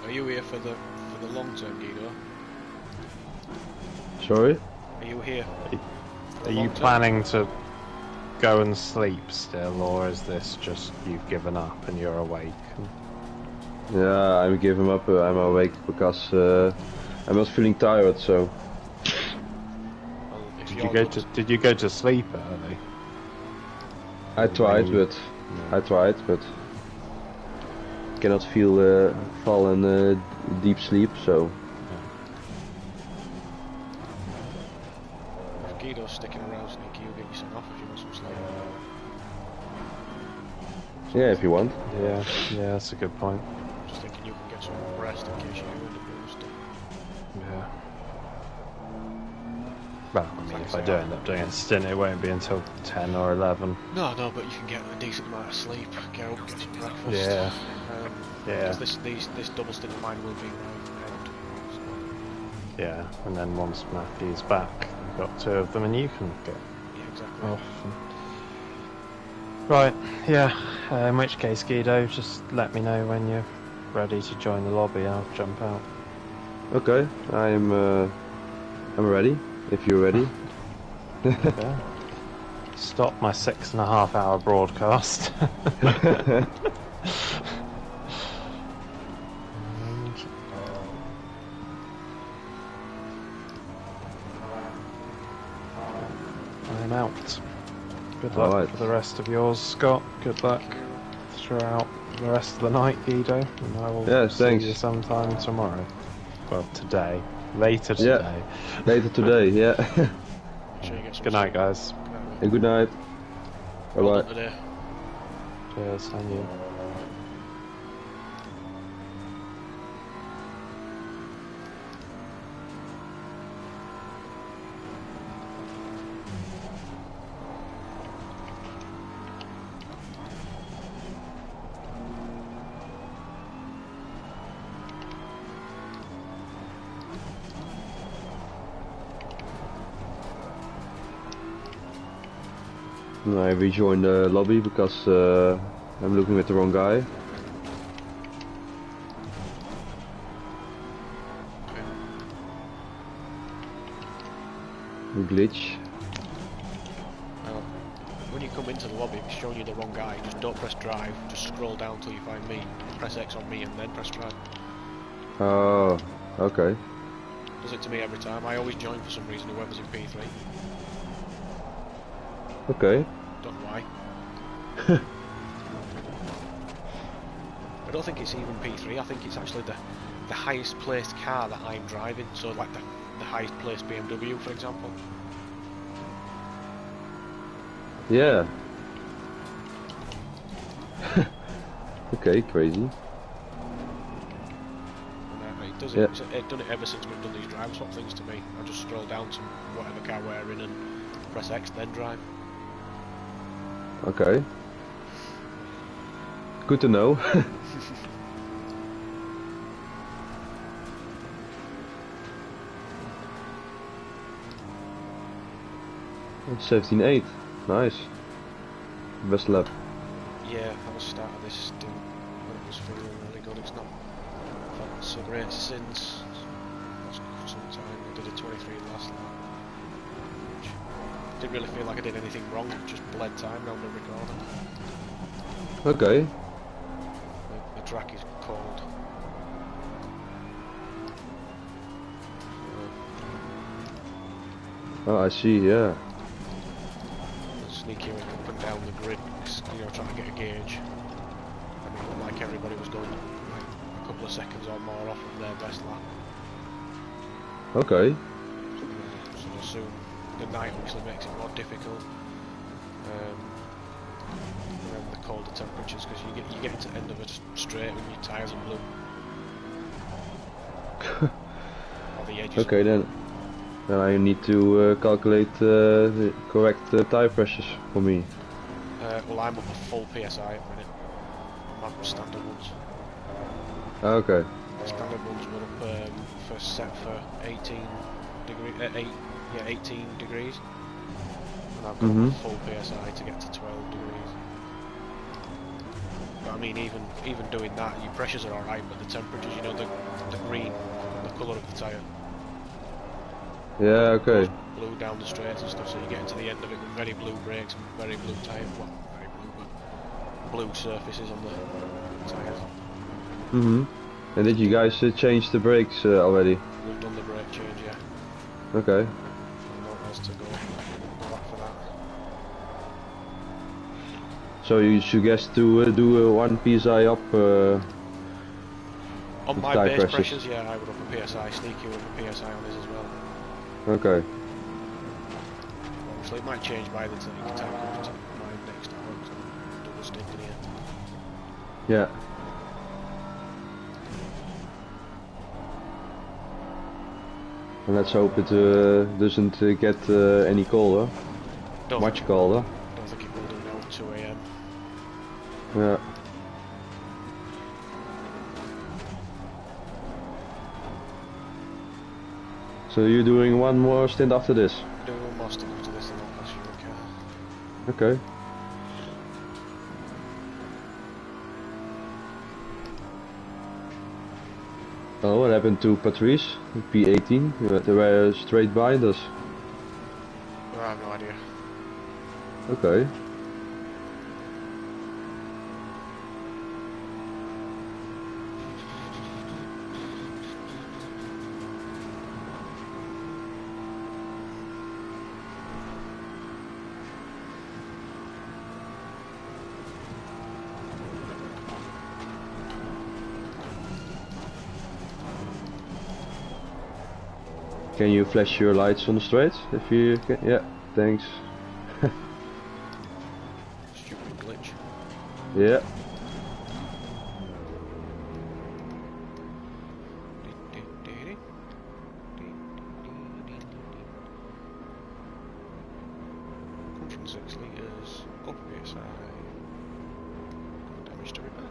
S2: Are you here for the long term, Guido?
S3: Sorry?
S2: Are you here?
S1: Are you planning to go and sleep still, or is this just you've given up and you're awake?
S3: Yeah, I'm giving up. I'm awake because I was feeling tired. So.
S2: Well,
S1: did you go to sleep early?
S3: I tried, but cannot fall in deep sleep. So.
S2: If Guido's sticking around, Sneaky, you'll get you sent off if you want some sleep.
S3: Yeah, if you want.
S1: Yeah, that's a good point.
S2: Just thinking you can get some rest in case you do end up doing stuff.
S1: Yeah. Well, I mean, if I do end up doing a stint, it won't be until 10 or 11.
S2: No, but you can get a decent amount of sleep, get up, get some breakfast.
S1: Yeah. Yeah.
S2: Because this double stint of mine will be around. So.
S1: Yeah, and then once Matthew's back, you've got two of them and you can get
S2: exactly.
S1: off. Right, yeah, in which case, Guido, just let me know when you're ready to join the lobby. I'll jump out.
S3: Okay, I'm ready. If you're ready.
S1: Okay. Stop my 6.5 hour broadcast. I'm out. Good luck for the rest of yours, Scott. Good luck throughout the rest of the night, Guido. And I will see you sometime tomorrow. Well, today. Later today.
S3: Yeah. Later today, yeah.
S1: Good night, guys.
S3: And good night. Bye bye.
S1: Cheers, and you.
S3: I rejoined the lobby because I'm looking at the wrong guy. Glitch.
S2: When you come into the lobby, it's showing you the wrong guy. Just don't press drive. Just scroll down till you find me. Press X on me and then press drive.
S3: Oh, okay.
S2: Does it to me every time. I always join for some reason whoever's in P3.
S3: Okay.
S2: Don't know why. I don't think it's even P3. I think it's actually the highest placed car that I'm driving. So like the highest placed BMW, for example.
S3: Yeah. Okay, crazy.
S2: It does it. It's done it ever since we've done these drive swap things to me. I just scroll down to whatever car we're in and press X, then drive.
S3: Okay. Good to know. It's 17.8. Nice. Best lap.
S2: Yeah, that was the start of this stint when it was feeling really good. It's not felt so great since. Lost some time. I did a 23 last lap. Didn't really feel like I did anything wrong, just bled time down the recorder.
S3: Okay.
S2: The track is cold.
S3: Oh, I see, yeah.
S2: Sneaking up and down the grid, you know, trying to get a gauge. And it looked like everybody was going like a couple of seconds or more off of their best lap.
S3: Okay.
S2: So soon, the night obviously makes it more difficult. Around the colder temperatures, because you get to the end of a straight when your tyres are blue. Or the edges.
S3: Okay then. Then I need to calculate the correct tire pressures for me.
S2: Well, I'm up at full PSI at the minute. My standard ones.
S3: Okay.
S2: Standard ones were up first set for 18 degrees. And I've got full PSI to get to 12 degrees. But I mean, even doing that, your pressures are alright, but the temperatures, you know, the green, the colour of the tyre.
S3: Yeah, okay.
S2: Blue down the straights and stuff, so you get to the end of it with very blue brakes and very blue tyre, well, very blue, but blue surfaces on the tyres.
S3: And did you guys change the brakes already?
S2: We've done the brake change, yeah.
S3: Okay.
S2: No one else to go back for that.
S3: So you suggest to do 1 PSI up
S2: on my base pressures, yeah, I would up a PSI, Sneaky would up a PSI on his as well.
S3: Okay.
S2: Obviously it might change by the time it comes to mine next hour, because I'm double stinking here.
S3: Yeah. And let's hope it doesn't get any colder. Much colder.
S2: Don't think it will do now at 2 AM.
S3: Yeah. So you're doing one more stint after this?
S2: I'm doing one more stint after this and I'll pass you the car.
S3: Okay. Oh, what happened to Patrice? P18? They were straight binders.
S2: I have no idea.
S3: Okay. Can you flash your lights on the straight? If you can, yeah, thanks.
S2: Stupid glitch.
S3: Yeah.
S2: From 6 litres, up PSI, damage to repair.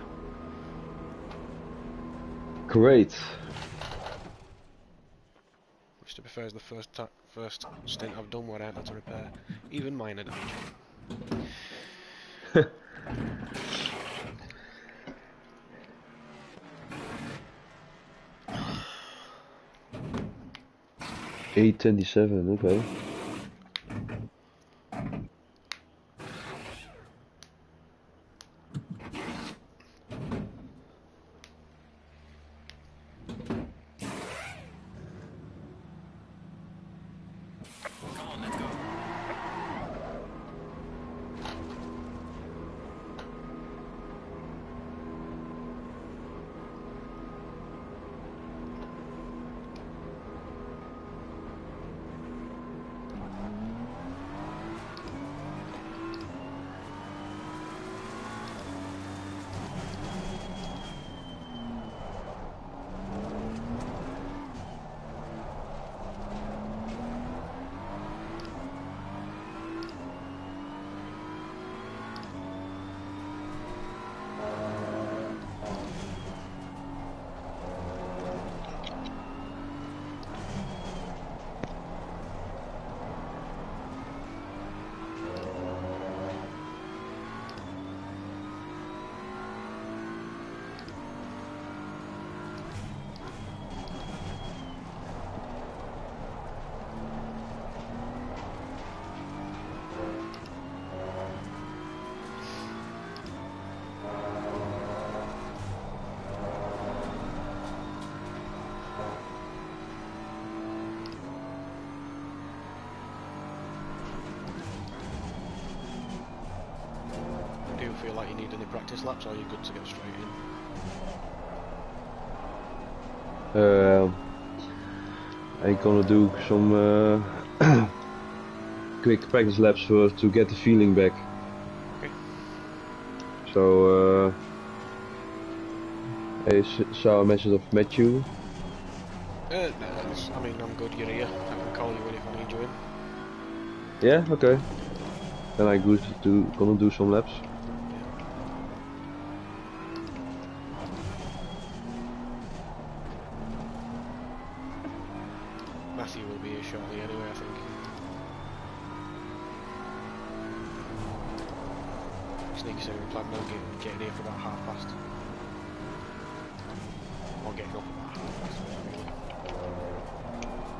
S3: Great.
S2: Which to be fair is the first stint I've done where I had to repair even minor damage.
S3: 827, okay.
S2: feel like you need any practice laps, or are you good to get straight in?
S3: I'm gonna do some quick practice laps to get the feeling back.
S2: Okay.
S3: So I saw a message of Matthew.
S2: No, I mean, I'm good, you're here. I can call you in if I need you in.
S3: Yeah, okay. Then I gonna do some laps.
S2: Matthew will be here shortly anyway, I think. Sneaky said we planned on getting here for about past. Or getting up about past,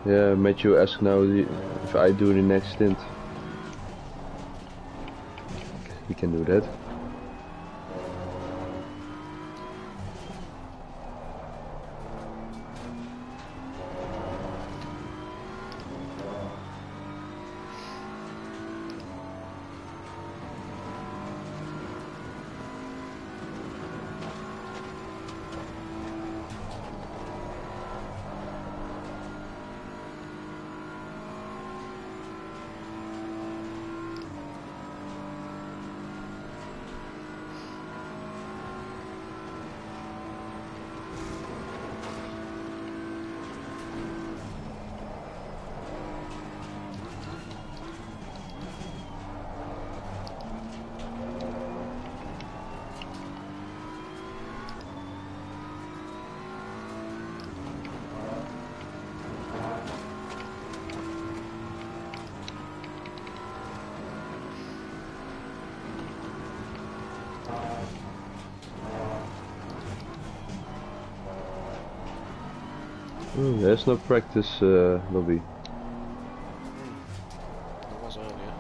S2: really.
S3: Yeah, Matthew asked now if I do the next stint. He can do that. There's no practice lobby.
S2: There was earlier.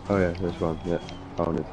S3: Oh yeah, there's one. Yeah, found it.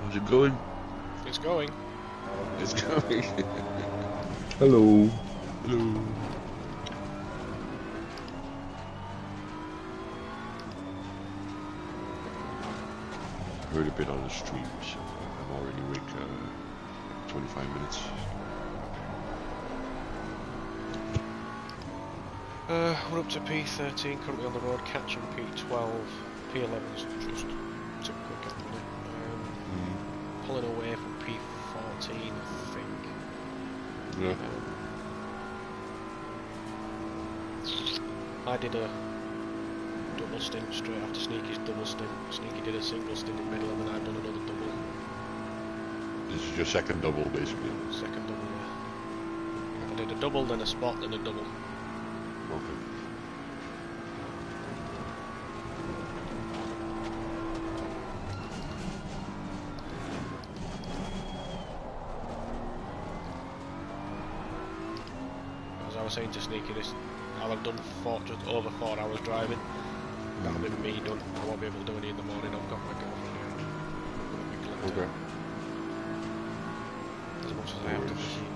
S4: How's it going?
S2: It's going.
S4: It's going.
S3: Hello.
S4: Hello. I heard a bit on the stream, so I'm already awake 25 minutes.
S2: We're up to P13, currently on the road, catching P12. P11's just too quick at the minute. Pulling away from P14, I think.
S4: Yeah.
S2: I did a double stint straight after Sneaky's double stint. Sneaky did a single stint in the middle, and then I've done another double.
S4: This is your second double, basically.
S2: Second double, yeah. I did a double, then a spot, then a double.
S4: Okay.
S2: As I was saying to Sneaky, I'll have done just over 4 hours driving. That'll be me done. I won't be able to do any in the morning. I've got my girlfriend here.
S4: Okay.
S2: As much as I have to this evening.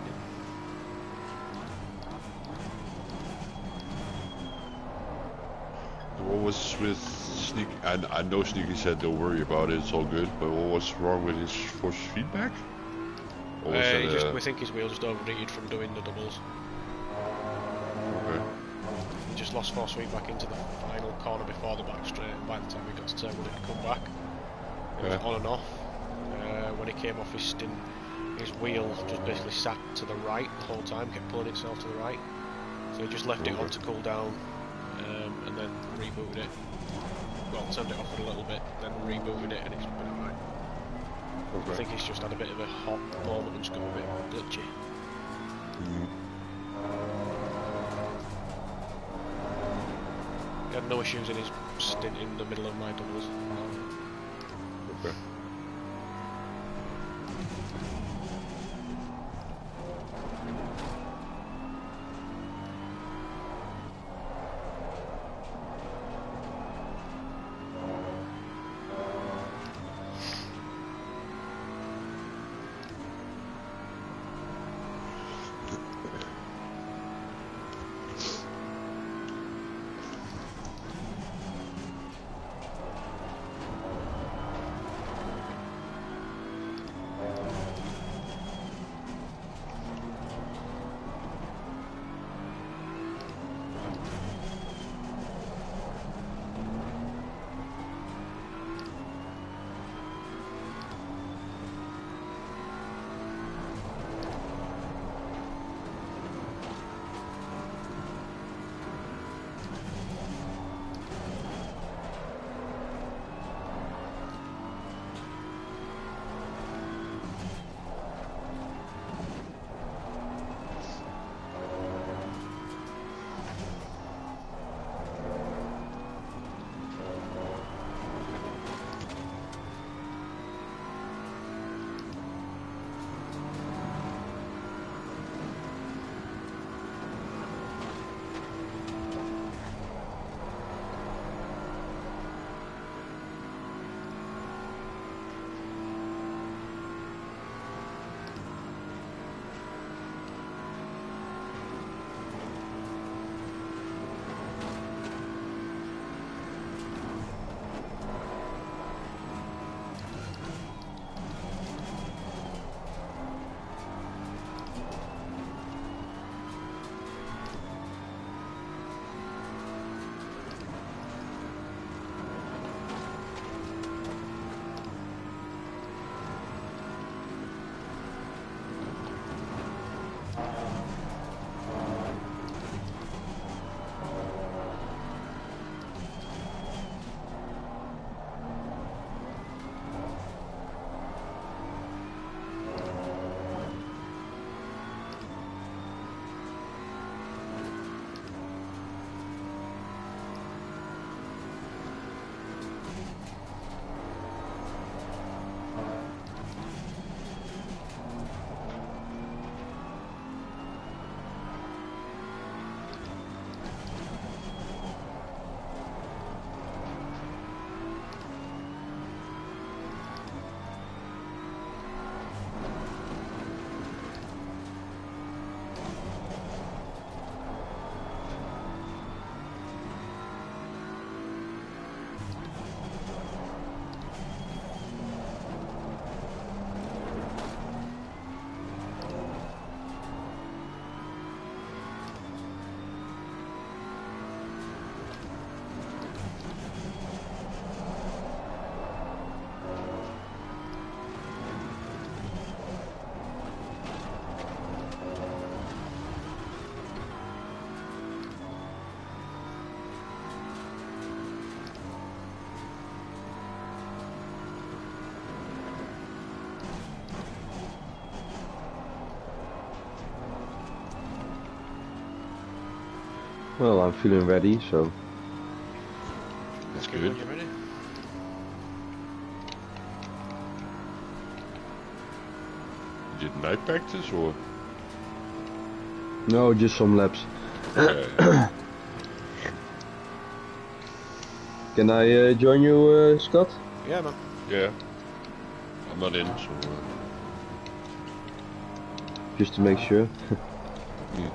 S4: What was with Sneak? I know Sneaky said don't worry about it, it's all good. But what was wrong with his force feedback? Or was that,
S2: we think his wheel just overheated from doing the doubles.
S4: Okay.
S2: He just lost force feedback into the final corner before the back straight, and by the time he got to turn one, it had come back. It was on and off. When he came off his stint, his wheel just basically sat to the right the whole time, kept pulling itself to the right. So he just left it on to cool down, and then rebooted it. Well, turned it off for a little bit, then rebooted it, and it's been alright.
S4: Okay.
S2: I think he's just had a bit of a hot moment and just got a bit glitchy. He had no issues in his stint in the middle of my doubles.
S4: Okay.
S3: Well, I'm feeling ready, so...
S4: That's
S2: Okay,
S4: good.
S2: when you're ready.
S4: You did night practice or?
S3: No, just some laps.
S4: Yeah.
S3: Can I join you, Scott?
S2: Yeah, man.
S4: Yeah. I'm not in, so...
S3: Just to make sure.
S4: Yeah.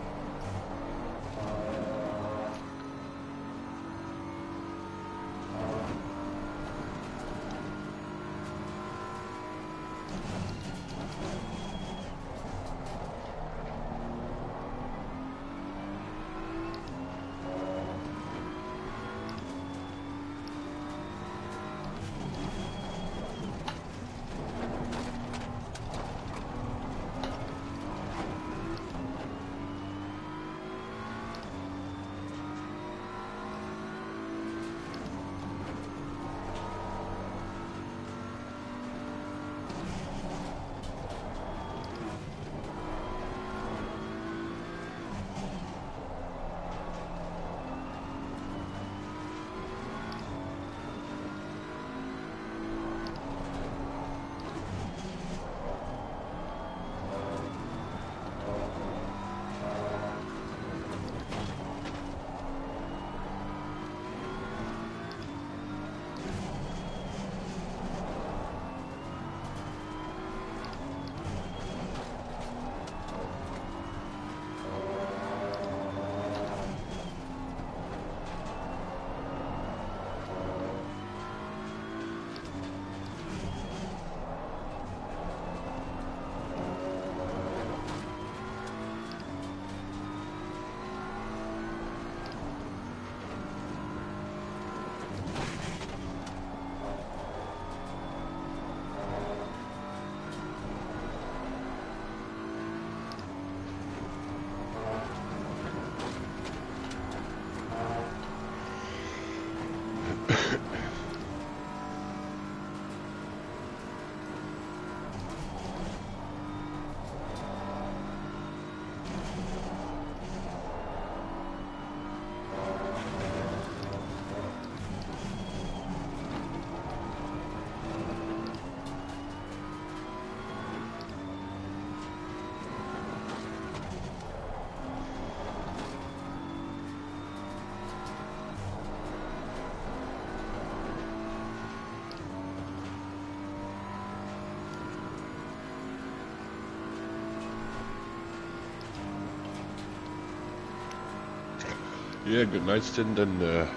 S4: Yeah, good night stint and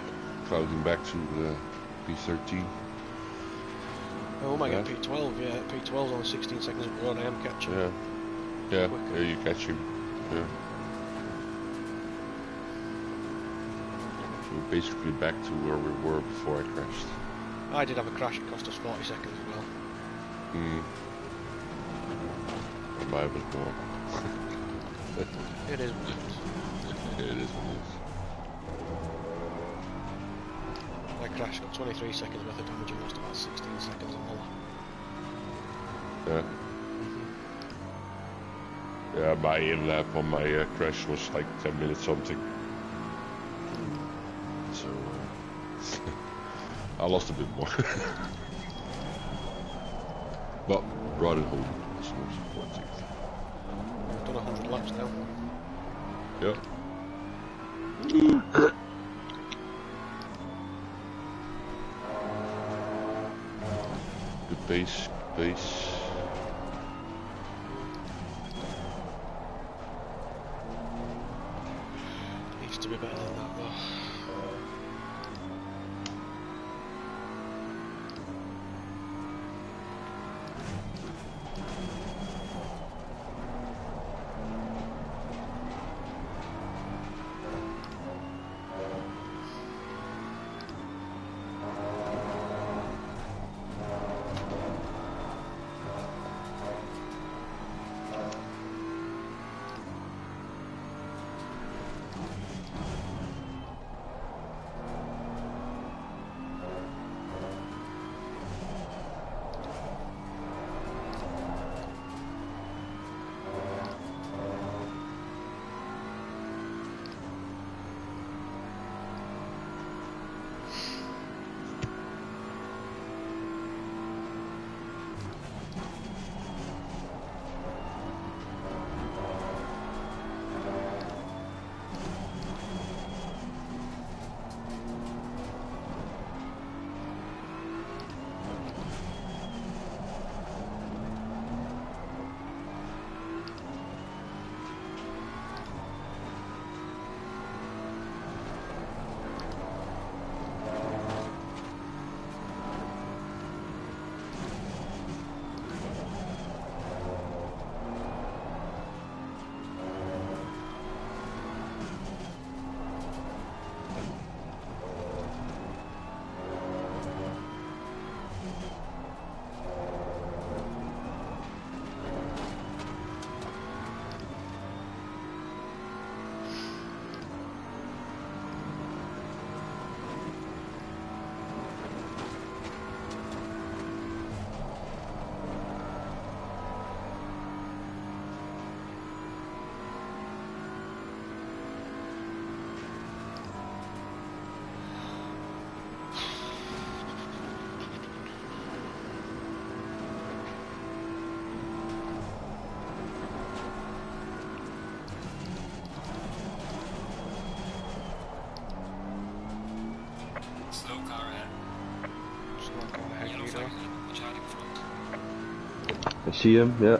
S4: crowding back to P13.
S2: Oh, my God, P12, yeah. P12's only 16 seconds up the road. I am catching.
S4: Yeah, you catch him. Yeah. So we're basically back to where we were before I crashed.
S2: I did have a crash. It cost us 40 seconds as well.
S4: And mine was more.
S2: It is what it is.
S4: It is what it is.
S2: I crashed, got 23 seconds worth of damage and lost about 16 seconds on the lap.
S4: Yeah. Yeah, my in-lap on my crash was like 10 minutes something. So, I lost a bit more. But, brought it home. That's the most important thing.
S2: I've done 100 laps now.
S4: Yep. Good pace, good pace.
S2: Needs to be better than that though.
S3: I see him, yeah.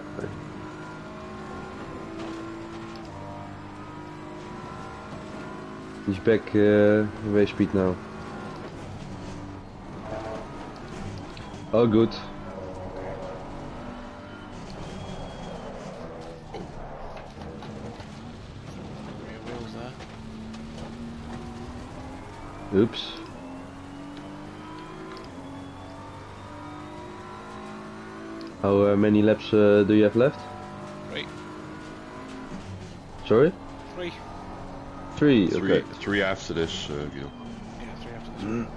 S3: He's back race speed now. Oh, good.
S2: Rear wheels there.
S3: Oops. How many laps do you have left?
S2: 3.
S3: Sorry?
S2: 3.
S3: 3, okay.
S4: 3 after this, Gil.
S2: Yeah, 3 after this.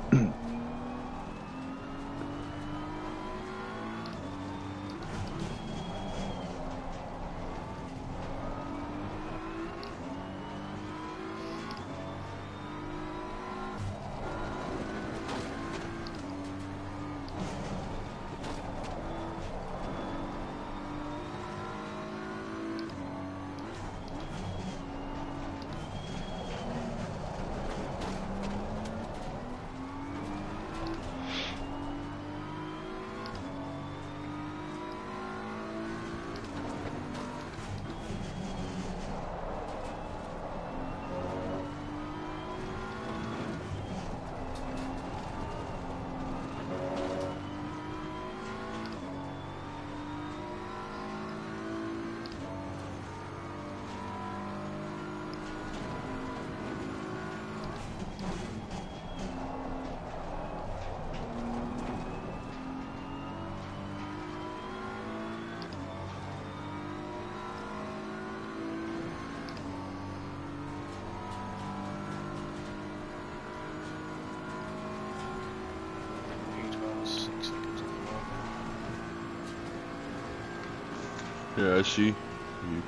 S4: Yeah, I see. You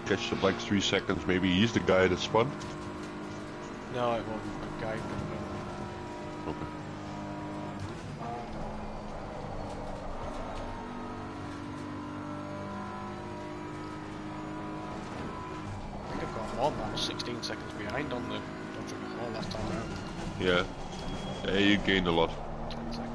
S4: catch up like 3 seconds, maybe he's the guy that spun?
S2: No, it wasn't a guy.
S4: Okay.
S2: I think I've got more than that. I was 16 seconds behind on the Nurburgring Hall last time around.
S4: Yeah. Yeah, you gained a lot.
S2: 10 seconds.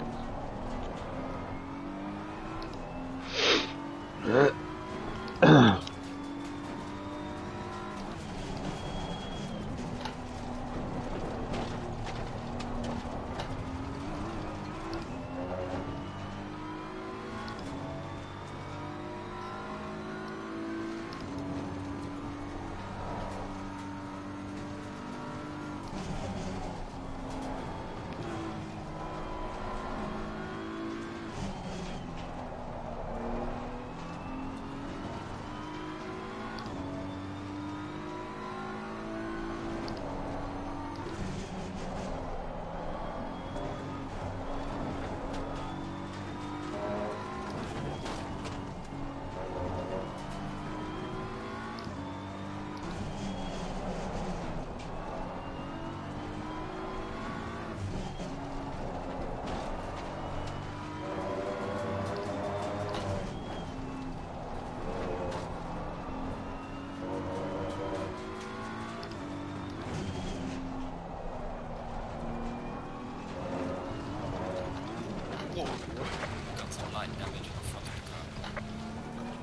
S5: Got some light damage in front of the car.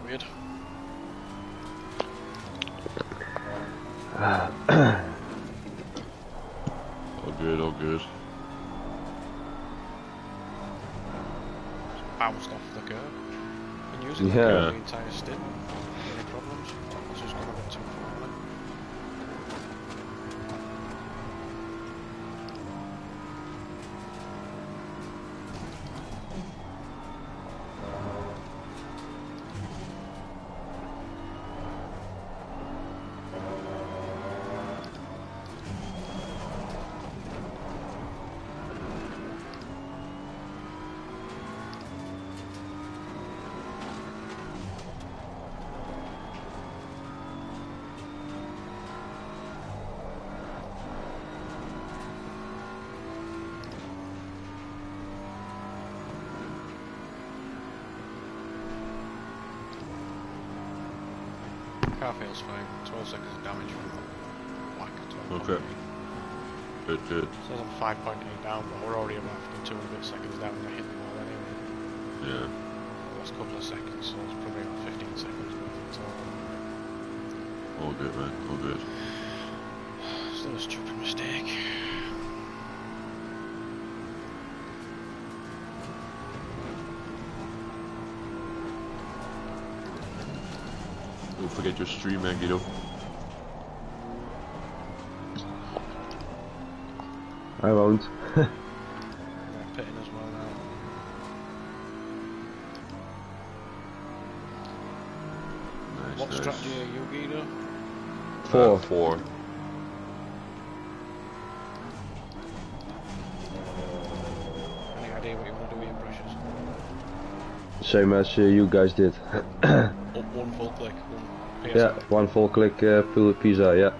S2: Weird.
S4: All good, all good.
S2: Bounced off the curb. Been using the
S3: Yeah.
S2: curb the entire stint. Any problems? It's just gone a bit too far. Car feels fine. 12 seconds of damage from whack. 12.
S4: Okay. Good, good.
S2: It says I'm 5.8 down, but we're already about 2 and a bit seconds down. I hit the wall anyway.
S4: Yeah.
S2: The last couple of seconds, so it's probably about 15
S4: All good, man. All good.
S2: It's not a stupid mistake.
S4: Don't forget your stream, man, Guido.
S3: I won't.
S2: I'm pitting as well now.
S4: Nice,
S2: What
S4: nice.
S2: strategy are you, Guido?
S3: 4.
S4: 4.
S2: Any idea what you want to do with your brushes?
S3: Same as you guys did.
S2: One full click, one PSI.
S3: Yeah, one full click pizza, yeah.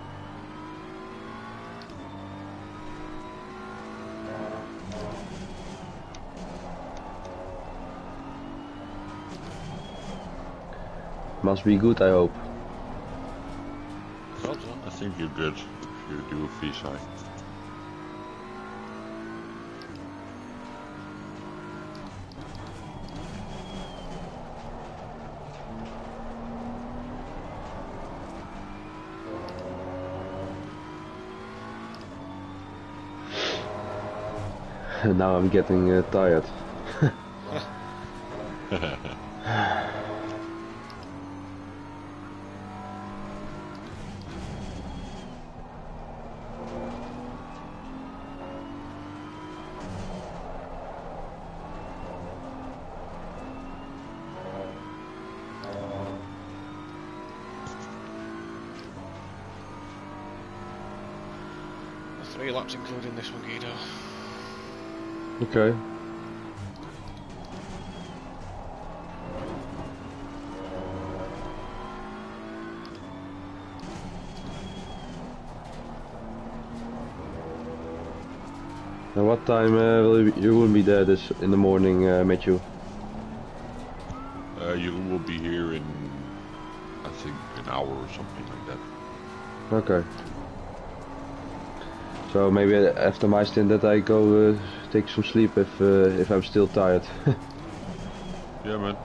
S3: Must be good, I hope.
S2: Well done.
S4: I think you're good if you do a PSI.
S3: Now I'm getting tired.
S2: The 3 laps including this one, Guido.
S3: Okay. And what time you will be there this in the morning, Matthew?
S4: You will be here in, I think, an hour or something like that.
S3: Okay. So maybe after my stint that I go take some sleep if I'm still tired.
S4: Yeah, man.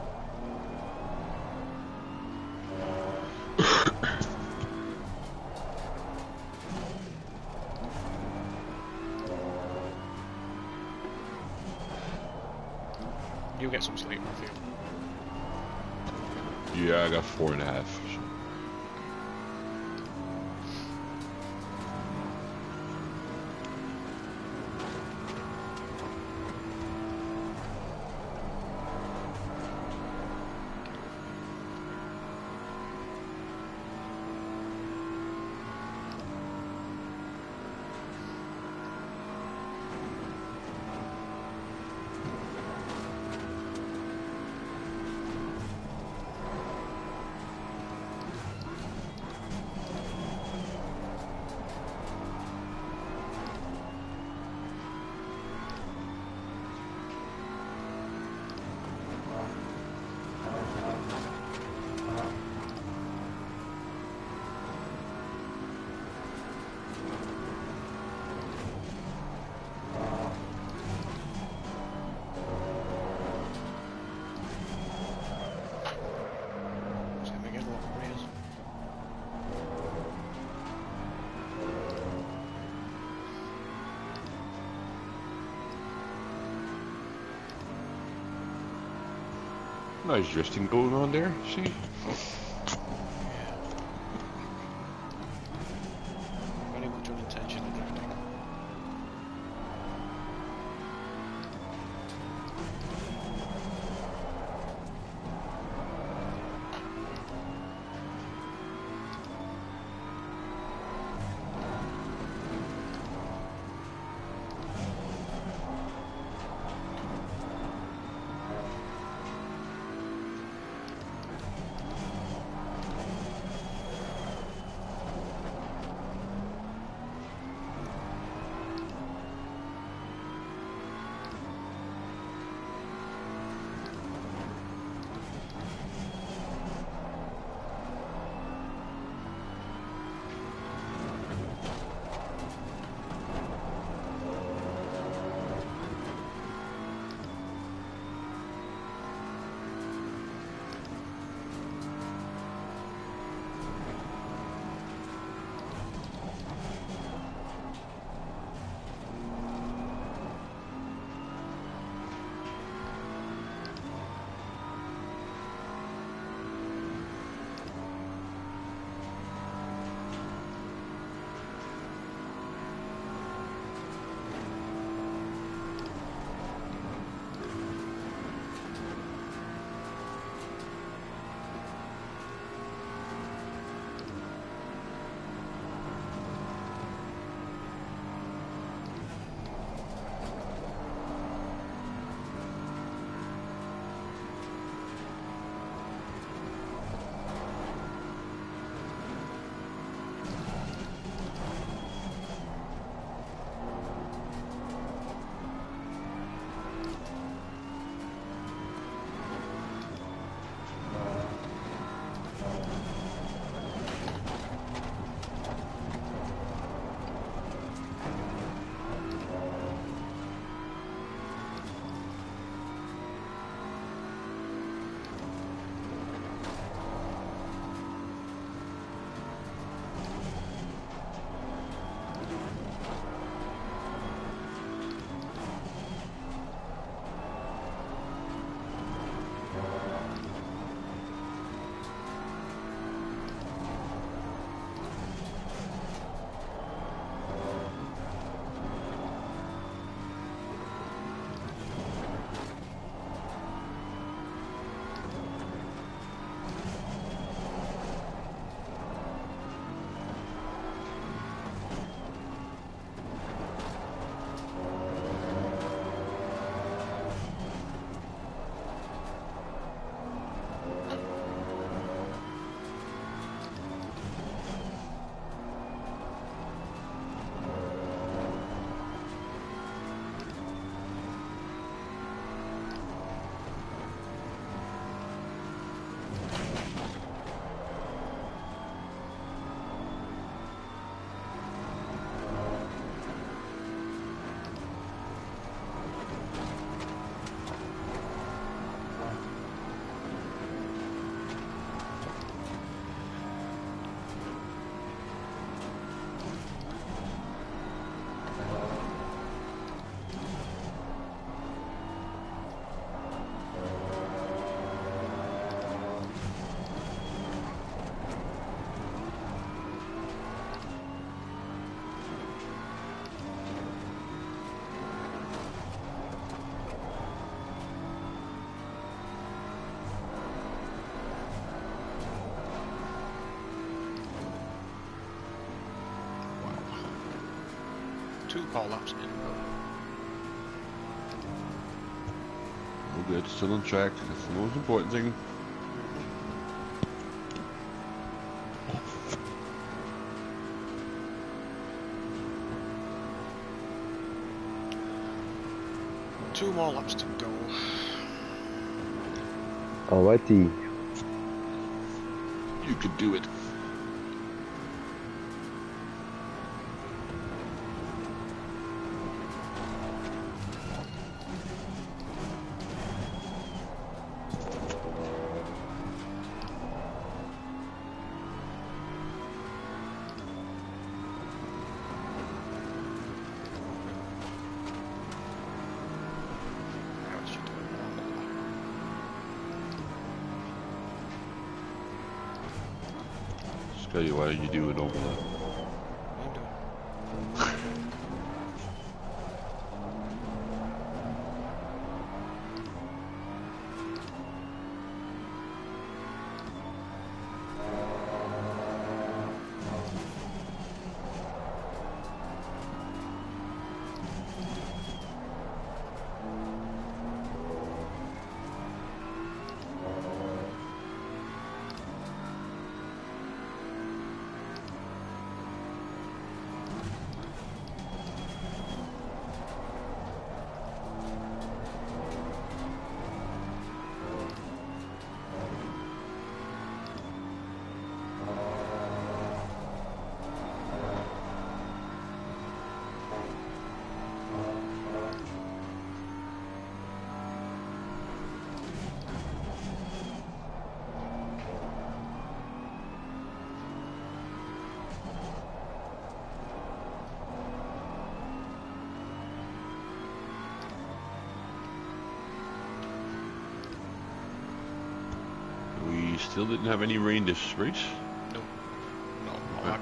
S2: You get some sleep, Matthew.
S4: Yeah, I got 4.5. So. Nice drifting going on there, see?
S2: Very much unintentional drifting. 2 pole laps in a row.
S4: All good, still on track. That's the most important thing.
S2: Two more laps to go.
S3: Alrighty.
S4: You could do it. Tell you why you do it over there. We still didn't have any rain this race.
S2: Nope. No, not
S4: Okay.
S2: like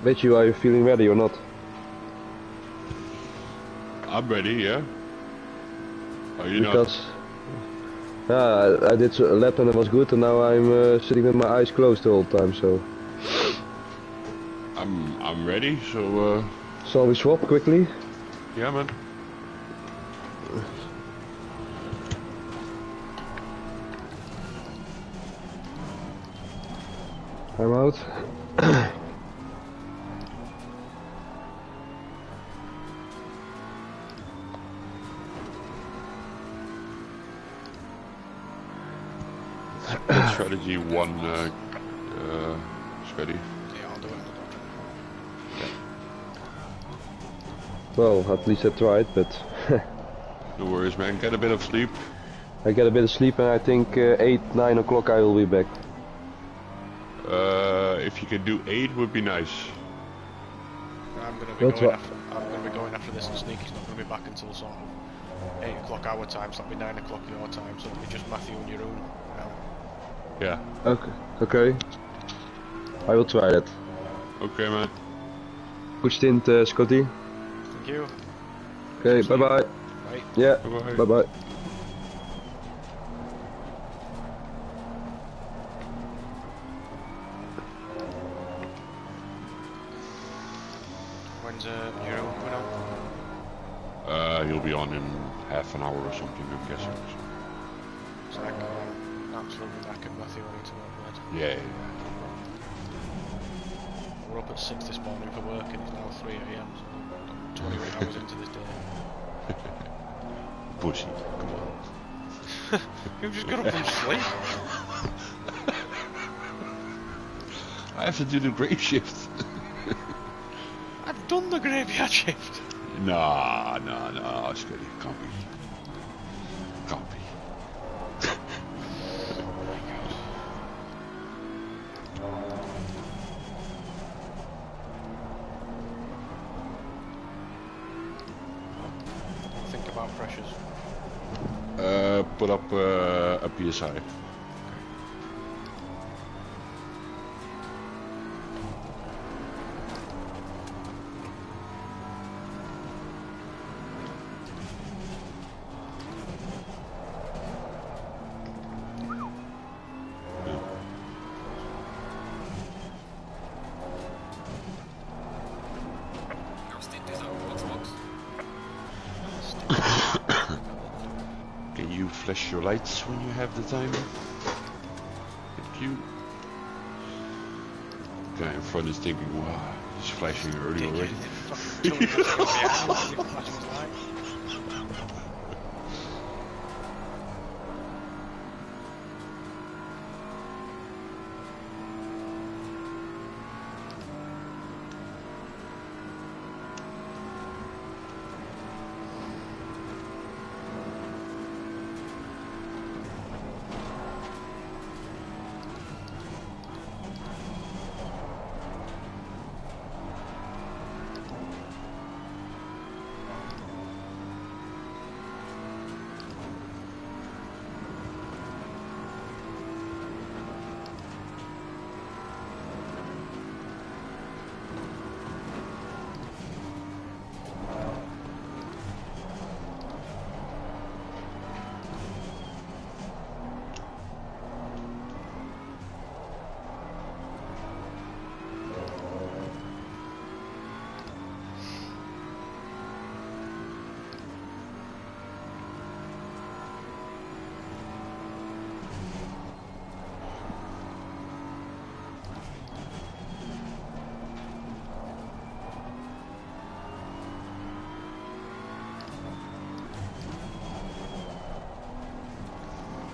S3: Reggie, are you feeling ready or not?
S4: I'm ready, yeah. Are you
S3: because, not? I did a lap and it was good, and now I'm sitting with my eyes closed the whole time. So
S4: I'm ready. So
S3: shall we swap quickly?
S4: yeah, man.
S3: I'm out.
S4: Strategy 1, Scotty.
S2: Yeah, I'll do it.
S3: Well, at least I tried, but
S4: No worries, man. Get a bit of sleep.
S3: I get a bit of sleep, and I think 8, 9 o'clock I will be back.
S4: If you can do 8 would be nice.
S2: I'm gonna be going after this, and Sneaky's not gonna be back until sort of 8 o'clock our time, so that'll be 9 o'clock your time, so it'll be just Matthew and your own now.
S4: Yeah.
S3: Okay. I will try that.
S4: Okay, man.
S3: Good stint, Scotty.
S2: Thank you.
S3: Okay, bye bye.
S2: Bye.
S3: Yeah, bye bye.
S2: When's your own coming on?
S4: He'll be on in half an hour or something, I'm guessing.
S2: So I can absolutely back and Matthew I need to go to bed.
S4: Yeah.
S2: We're up at 6 this morning for work and it's now 3 AM, so I'm 21 hours into this day.
S4: Pussy, come on.
S2: You've just got up from sleep.
S4: I have to do the grave shift.
S2: I've done the graveyard shift.
S4: No, it's good. Can't be.
S2: Think about pressures.
S4: Put up a PSI. Can you flash your lights when you have the time? Thank you. Guy in front is thinking, wow, he's flashing early already.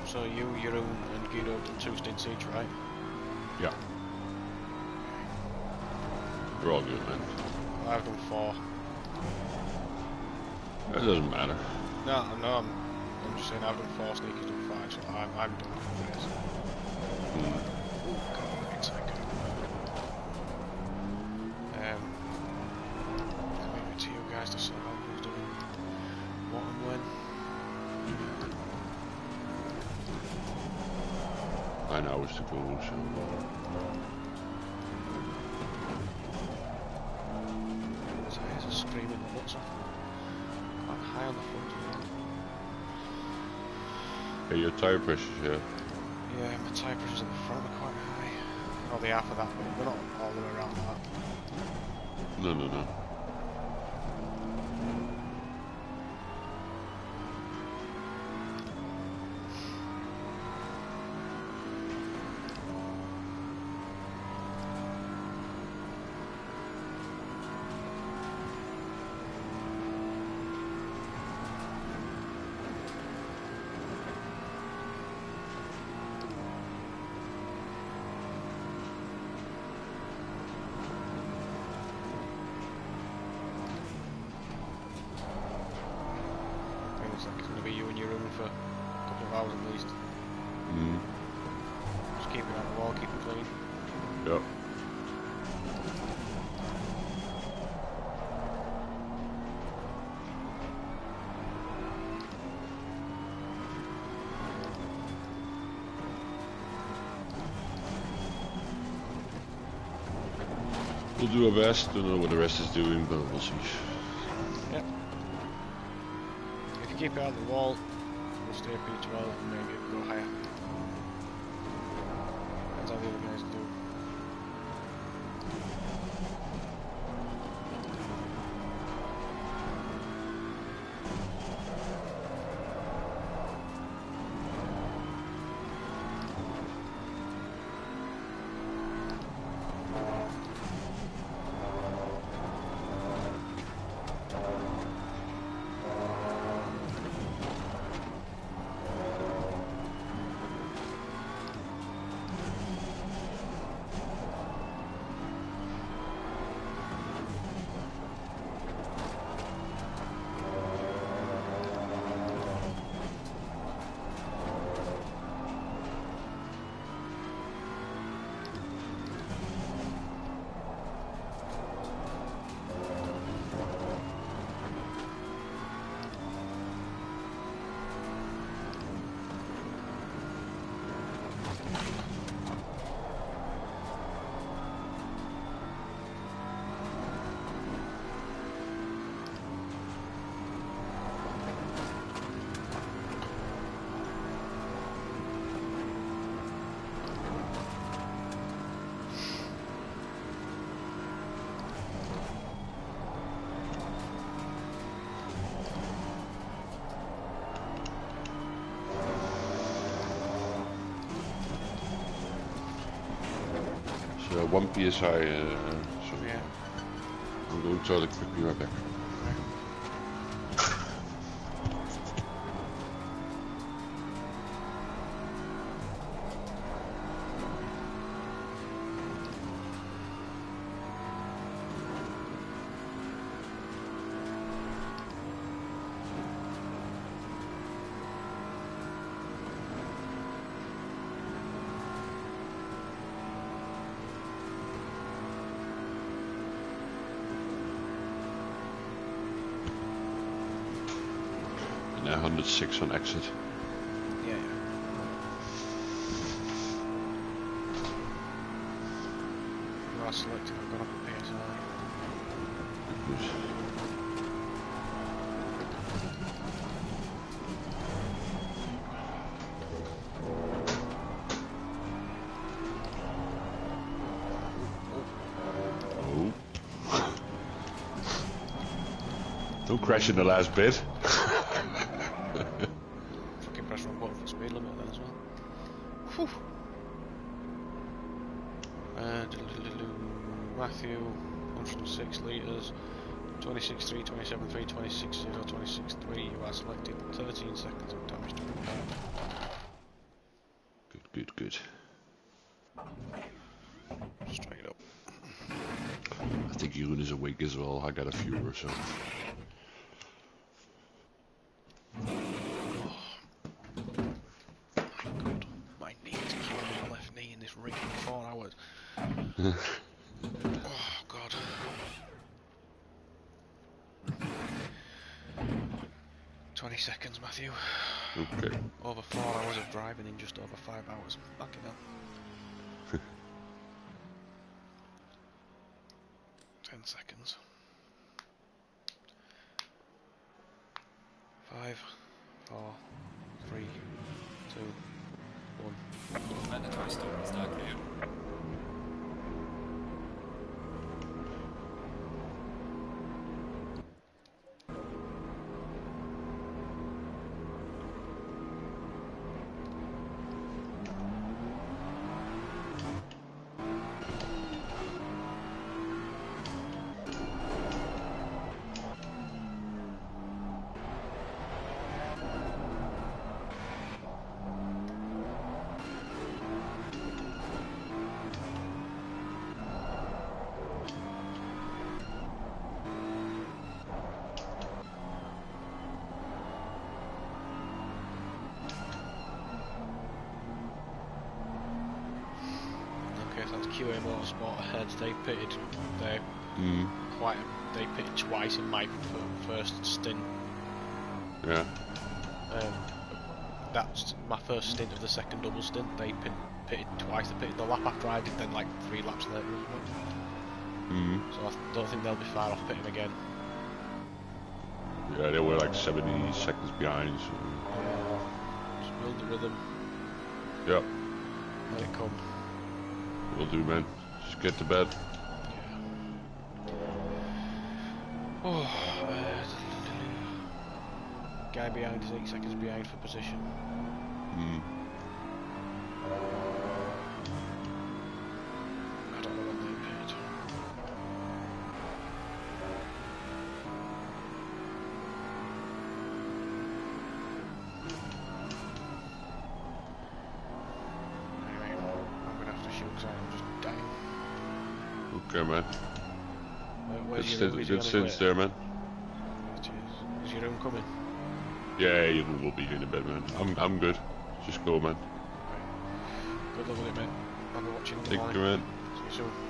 S2: So you, Jeroen and Guido done 2 stints each, right?
S4: Yeah. We're all good, man.
S2: I've done 4.
S4: That doesn't matter.
S2: No, I'm just saying I've done 4, Sneaky's done 5, so I'm done for this. Maybe to you guys to sort out who's doing what and when.
S4: 9 hours to go, so...
S2: nuts off. Quite high on the front as well.
S4: Yeah, your tyre pressures, yeah.
S2: Yeah, my tyre pressures at the front are quite high. Well, they are for that, but they're not all the way around that.
S4: No, no, no.
S2: Looks like it's going to be you in your room for a couple of hours at least. Just keep it on the wall, keep it clean.
S4: Yep. We'll do our best. Don't know what the rest is doing, but we'll see.
S2: Yep. If you keep it on the wall, we'll stay P12 and maybe it'll go higher. Depends how the other guys do.
S4: So 1 psi, so
S2: Yeah.
S4: I'm going to toilet quick, be right back. And 106 on exit.
S2: Yeah, yeah. You are selected, I've got up a PSI.
S4: Oh. Don't crash in the last bit.
S2: Fucking press wrong button for speed limit then as well. Whew. Matthew, 106 litres, 26.3, 27.3, 26.0, 26.3. You are selected. 13 seconds of damage to repair.
S4: Good, good.
S2: Straight up.
S4: I think Ewan is awake as well. I got a few or so.
S2: God, my knee is killing my left knee in this rig for 4 hours. Oh God. "20 seconds, Matthew.
S4: Okay.
S2: Over 4 hours of driving in just over 5 hours. Fucking hell. 10 seconds. 5, 4, 3, 2, 1.
S5: Mandatory stop and start clear.
S2: That's QA Motorsport ahead. They pitted. They pitted twice in my first stint.
S4: Yeah.
S2: That's my first stint of the second double stint. They pitted twice. They pitted the lap after I did, then like 3 laps later. So I don't think they'll be far off pitting again.
S4: Yeah, they were like 70 seconds behind. So.
S2: Just build the rhythm.
S4: Yeah.
S2: Let it come.
S4: Will do, man. Just get to bed.
S2: Oh, guy behind is 8 seconds behind for position. I don't know when they paid. Anyway, I'm gonna have to shoot because I'm just dying.
S4: Okay, man.
S2: Good
S4: stints there, man.
S2: Is your room coming?
S4: Yeah, you will be in a bed, man. I'm good. Just go, man.
S2: Good luck with it, mate. I'll be watching on the
S4: Thank
S2: line.
S4: you, man.
S2: See you soon.